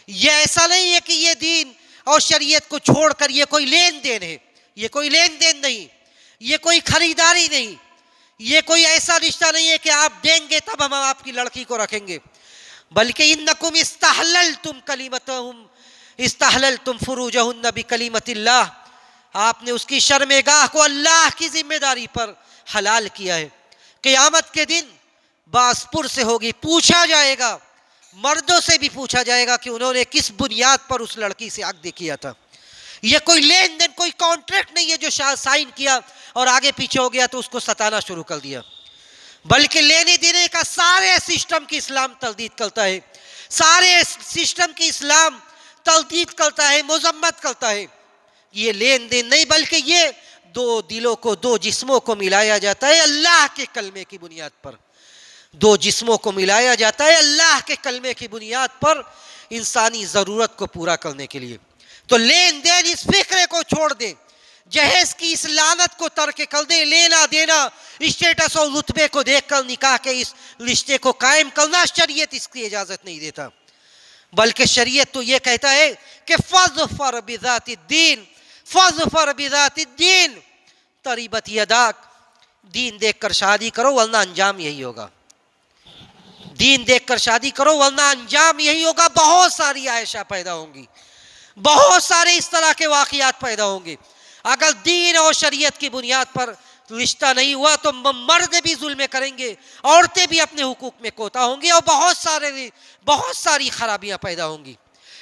یہ ایسا نہیں ہے کہ یہ دین اور شریعت کو چھوڑ کر یہ کوئی لین دین ہے، یہ کوئی لین دین نہیں، یہ کوئی خریداری نہیں، یہ کوئی ایسا رشتہ نہیں ہے کہ آپ دیں گے تب ہم آپ کی لڑکی کو رکھیں گے، بلکہ انکم استحللتم کلمتہم استحللتم فروجہن بکلمت اللہ، آپ نے اس کی شرمگاہ کو اللہ کی ذمہ داری پر حلال کیا ہے۔ قیامت کے دن باس پر سے ہوگی، پوچھا جائے گا، مردوں سے بھی پوچھا جائے گا کہ انہوں نے کس بنیاد پر اس لڑکی سے عقد کیا تھا۔ یہ کوئی لین دین، کوئی کانٹریکٹ نہیں ہے جو سائن کیا اور آگے پیچھے ہو گیا تو اس کو ستانا شروع کر دیا، بلکہ لینے دینے کا سارے سسٹم کی اسلام تردید کرتا ہے، سارے سسٹم کی اسلام تردید کرتا ہے، مذمت کرتا ہے۔ یہ لین دین نہیں، بلکہ یہ دو دلوں کو، دو جسموں کو ملایا جاتا ہے اللہ کے کلمے کی بنیاد پر، دو جسموں کو ملایا جاتا ہے اللہ کے کلمے کی بنیاد پر انسانی ضرورت کو پورا کرنے کے لیے۔ تو لین دین اس فکرے کو چھوڑ دیں، جہیز کی اس لعنت کو ترک کر دیں، لینا دینا اسٹیٹس اور رتبے کو دیکھ کر نکاح کے اس رشتے کو قائم کرنا شریعت اس کی اجازت نہیں دیتا، بلکہ شریعت تو یہ کہتا ہے کہ فاظفر بذات الدین، فاظفر بذات الدین تریبت یداک، دین دیکھ کر شادی کرو ورنہ انجام یہی ہوگا، دین دیکھ کر شادی کرو ورنہ انجام یہی ہوگا۔ بہت ساری عائشہ پیدا ہوں گی، بہت سارے اس طرح کے واقعات پیدا ہوں گے۔ اگر دین اور شریعت کی بنیاد پر رشتہ نہیں ہوا تو مرد بھی ظلم کریں گے، عورتیں بھی اپنے حقوق میں کوتا ہوں گی، اور بہت ساری خرابیاں پیدا ہوں گی۔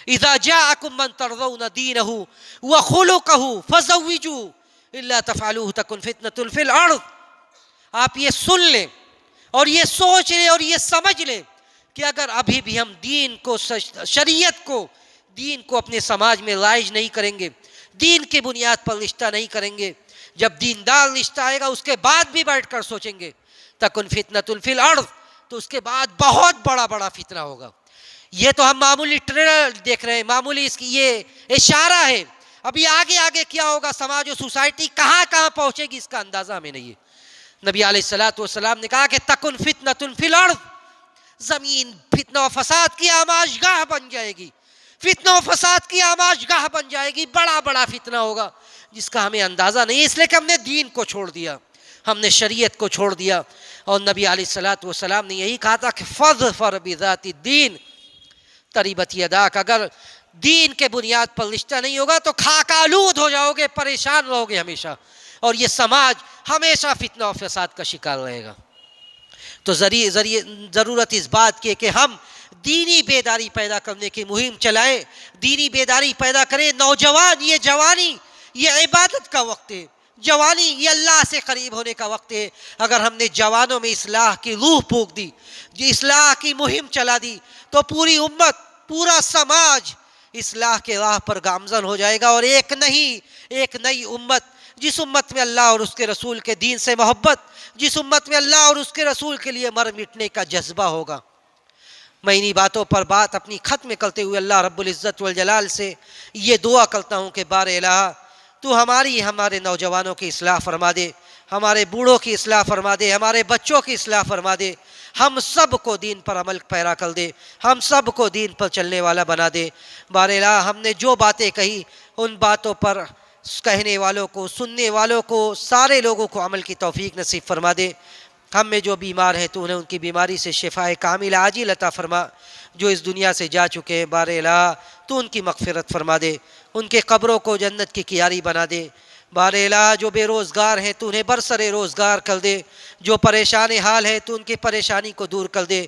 اذا جاءکم من ترضون دینہ وخلقہ فزوجوہ الا تفعلوہ تکن فتنۃ فی الارض۔ آپ یہ سن لیں اور یہ سوچ لیں اور یہ سمجھ لیں کہ اگر ابھی بھی ہم دین کو، شریعت کو، دین کو اپنے سماج میں رائج نہیں کریں گے، دین کی بنیاد پر رشتہ نہیں کریں گے، جب دیندار رشتہ آئے گا اس کے بعد بھی بیٹھ کر سوچیں گے تکن فتنۃ فی الارض، تو اس کے بعد بہت بڑا فتنہ ہوگا۔ یہ تو ہم معمولی ٹریلر دیکھ رہے ہیں، معمولی اس کی یہ اشارہ ہے، ابھی آگے کیا ہوگا، سماج و سوسائٹی کہاں پہنچے گی اس کا اندازہ ہمیں نہیں ہے۔ نبی علیہ السلام نے کہا کہ تکن فتنۃ فی الارض، زمین فتنہ و فساد کی آماج گاہ بن جائے گی، فتنہ و فساد کی آماج گاہ بن جائے گی، بڑا فتنہ ہوگا جس کا ہمیں اندازہ نہیں، اس لیے کہ ہم نے دین کو چھوڑ دیا، ہم نے شریعت کو چھوڑ دیا۔ اور نبی علیہ السلام نے یہی کہا تھا کہ فاظفر بذات الدین تریبت یداک، اگر دین کے بنیاد پر رشتہ نہیں ہوگا تو خاک آلود ہو جاؤ گے، پریشان رہو گے ہمیشہ، اور یہ سماج ہمیشہ فتنہ و فساد کا شکار رہے گا۔ تو ضرورت اس بات کی ہے کہ ہم دینی بیداری پیدا کرنے کی مہم چلائیں، دینی بیداری پیدا کریں۔ نوجوان، یہ جوانی، یہ عبادت کا وقت ہے، جوانی یہ اللہ سے قریب ہونے کا وقت ہے۔ اگر ہم نے جوانوں میں اصلاح کی روح پھونک دی، اصلاح کی مہم چلا دی، تو پوری امت، پورا سماج اصلاح کے راہ پر گامزن ہو جائے گا، اور ایک نئی امت، جس امت میں اللہ اور اس کے رسول کے دین سے محبت، جس امت میں اللہ اور اس کے رسول کے لیے مر مٹنے کا جذبہ ہوگا۔ میں انہی باتوں پر بات اپنی ختم کرتے ہوئے اللہ رب العزت والجلال سے یہ دعا کرتا ہوں کہ بار الہ تو ہمارے نوجوانوں کی اصلاح فرما دے، ہمارے بوڑھوں کی اصلاح فرما دے، ہمارے بچوں کی اصلاح فرما دے، ہم سب کو دین پر عمل پیرا کر دے، ہم سب کو دین پر چلنے والا بنا دے۔ بار الہ ہم نے جو باتیں کہی ان باتوں پر کہنے والوں کو، سننے والوں کو، سارے لوگوں کو عمل کی توفیق نصیب فرما دے۔ ہم میں جو بیمار ہیں تو انہیں ان کی بیماری سے شفائے کامل عاجل عطا فرما، جو اس دنیا سے جا چکے ہیں بار الہ تو ان کی مغفرت فرما دے، ان کے قبروں کو جنت کی کیاری بنا دے۔ بار الہ جو بے روزگار ہیں تو انہیں برسر روزگار کر دے، جو پریشان حال ہے تو ان کی پریشانی کو دور کر دے،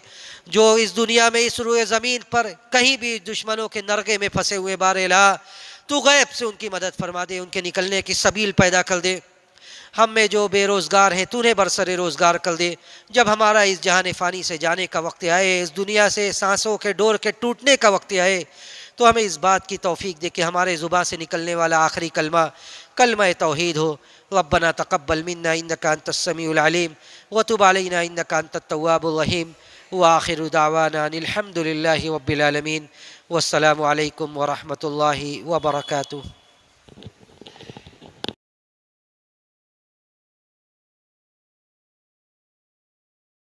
جو اس دنیا میں اس روئے زمین پر کہیں بھی دشمنوں کے نرغے میں پھنسے ہوئے بار الہ تو غیب سے ان کی مدد فرما دے، ان کے نکلنے کی سبیل پیدا کر دے۔ ہم میں جو بے روزگار ہیں تو انہیں برسر روزگار کر دے۔ جب ہمارا اس جہان فانی سے جانے کا وقت آئے، اس دنیا سے سانسوں کے ڈور کے ٹوٹنے کا وقت آئے، تو ہمیں اس بات کی توفیق دے کہ ہمارے زبان سے نکلنے والا آخری کلمہ کلمہ توحید ہو. ربنا تقبل منا انك انت السميع العليم وتب علينا انك انت التواب الرحيم واخر دعوانا ان الحمد لله رب العالمين والسلام عليكم ورحمة الله وبركاته.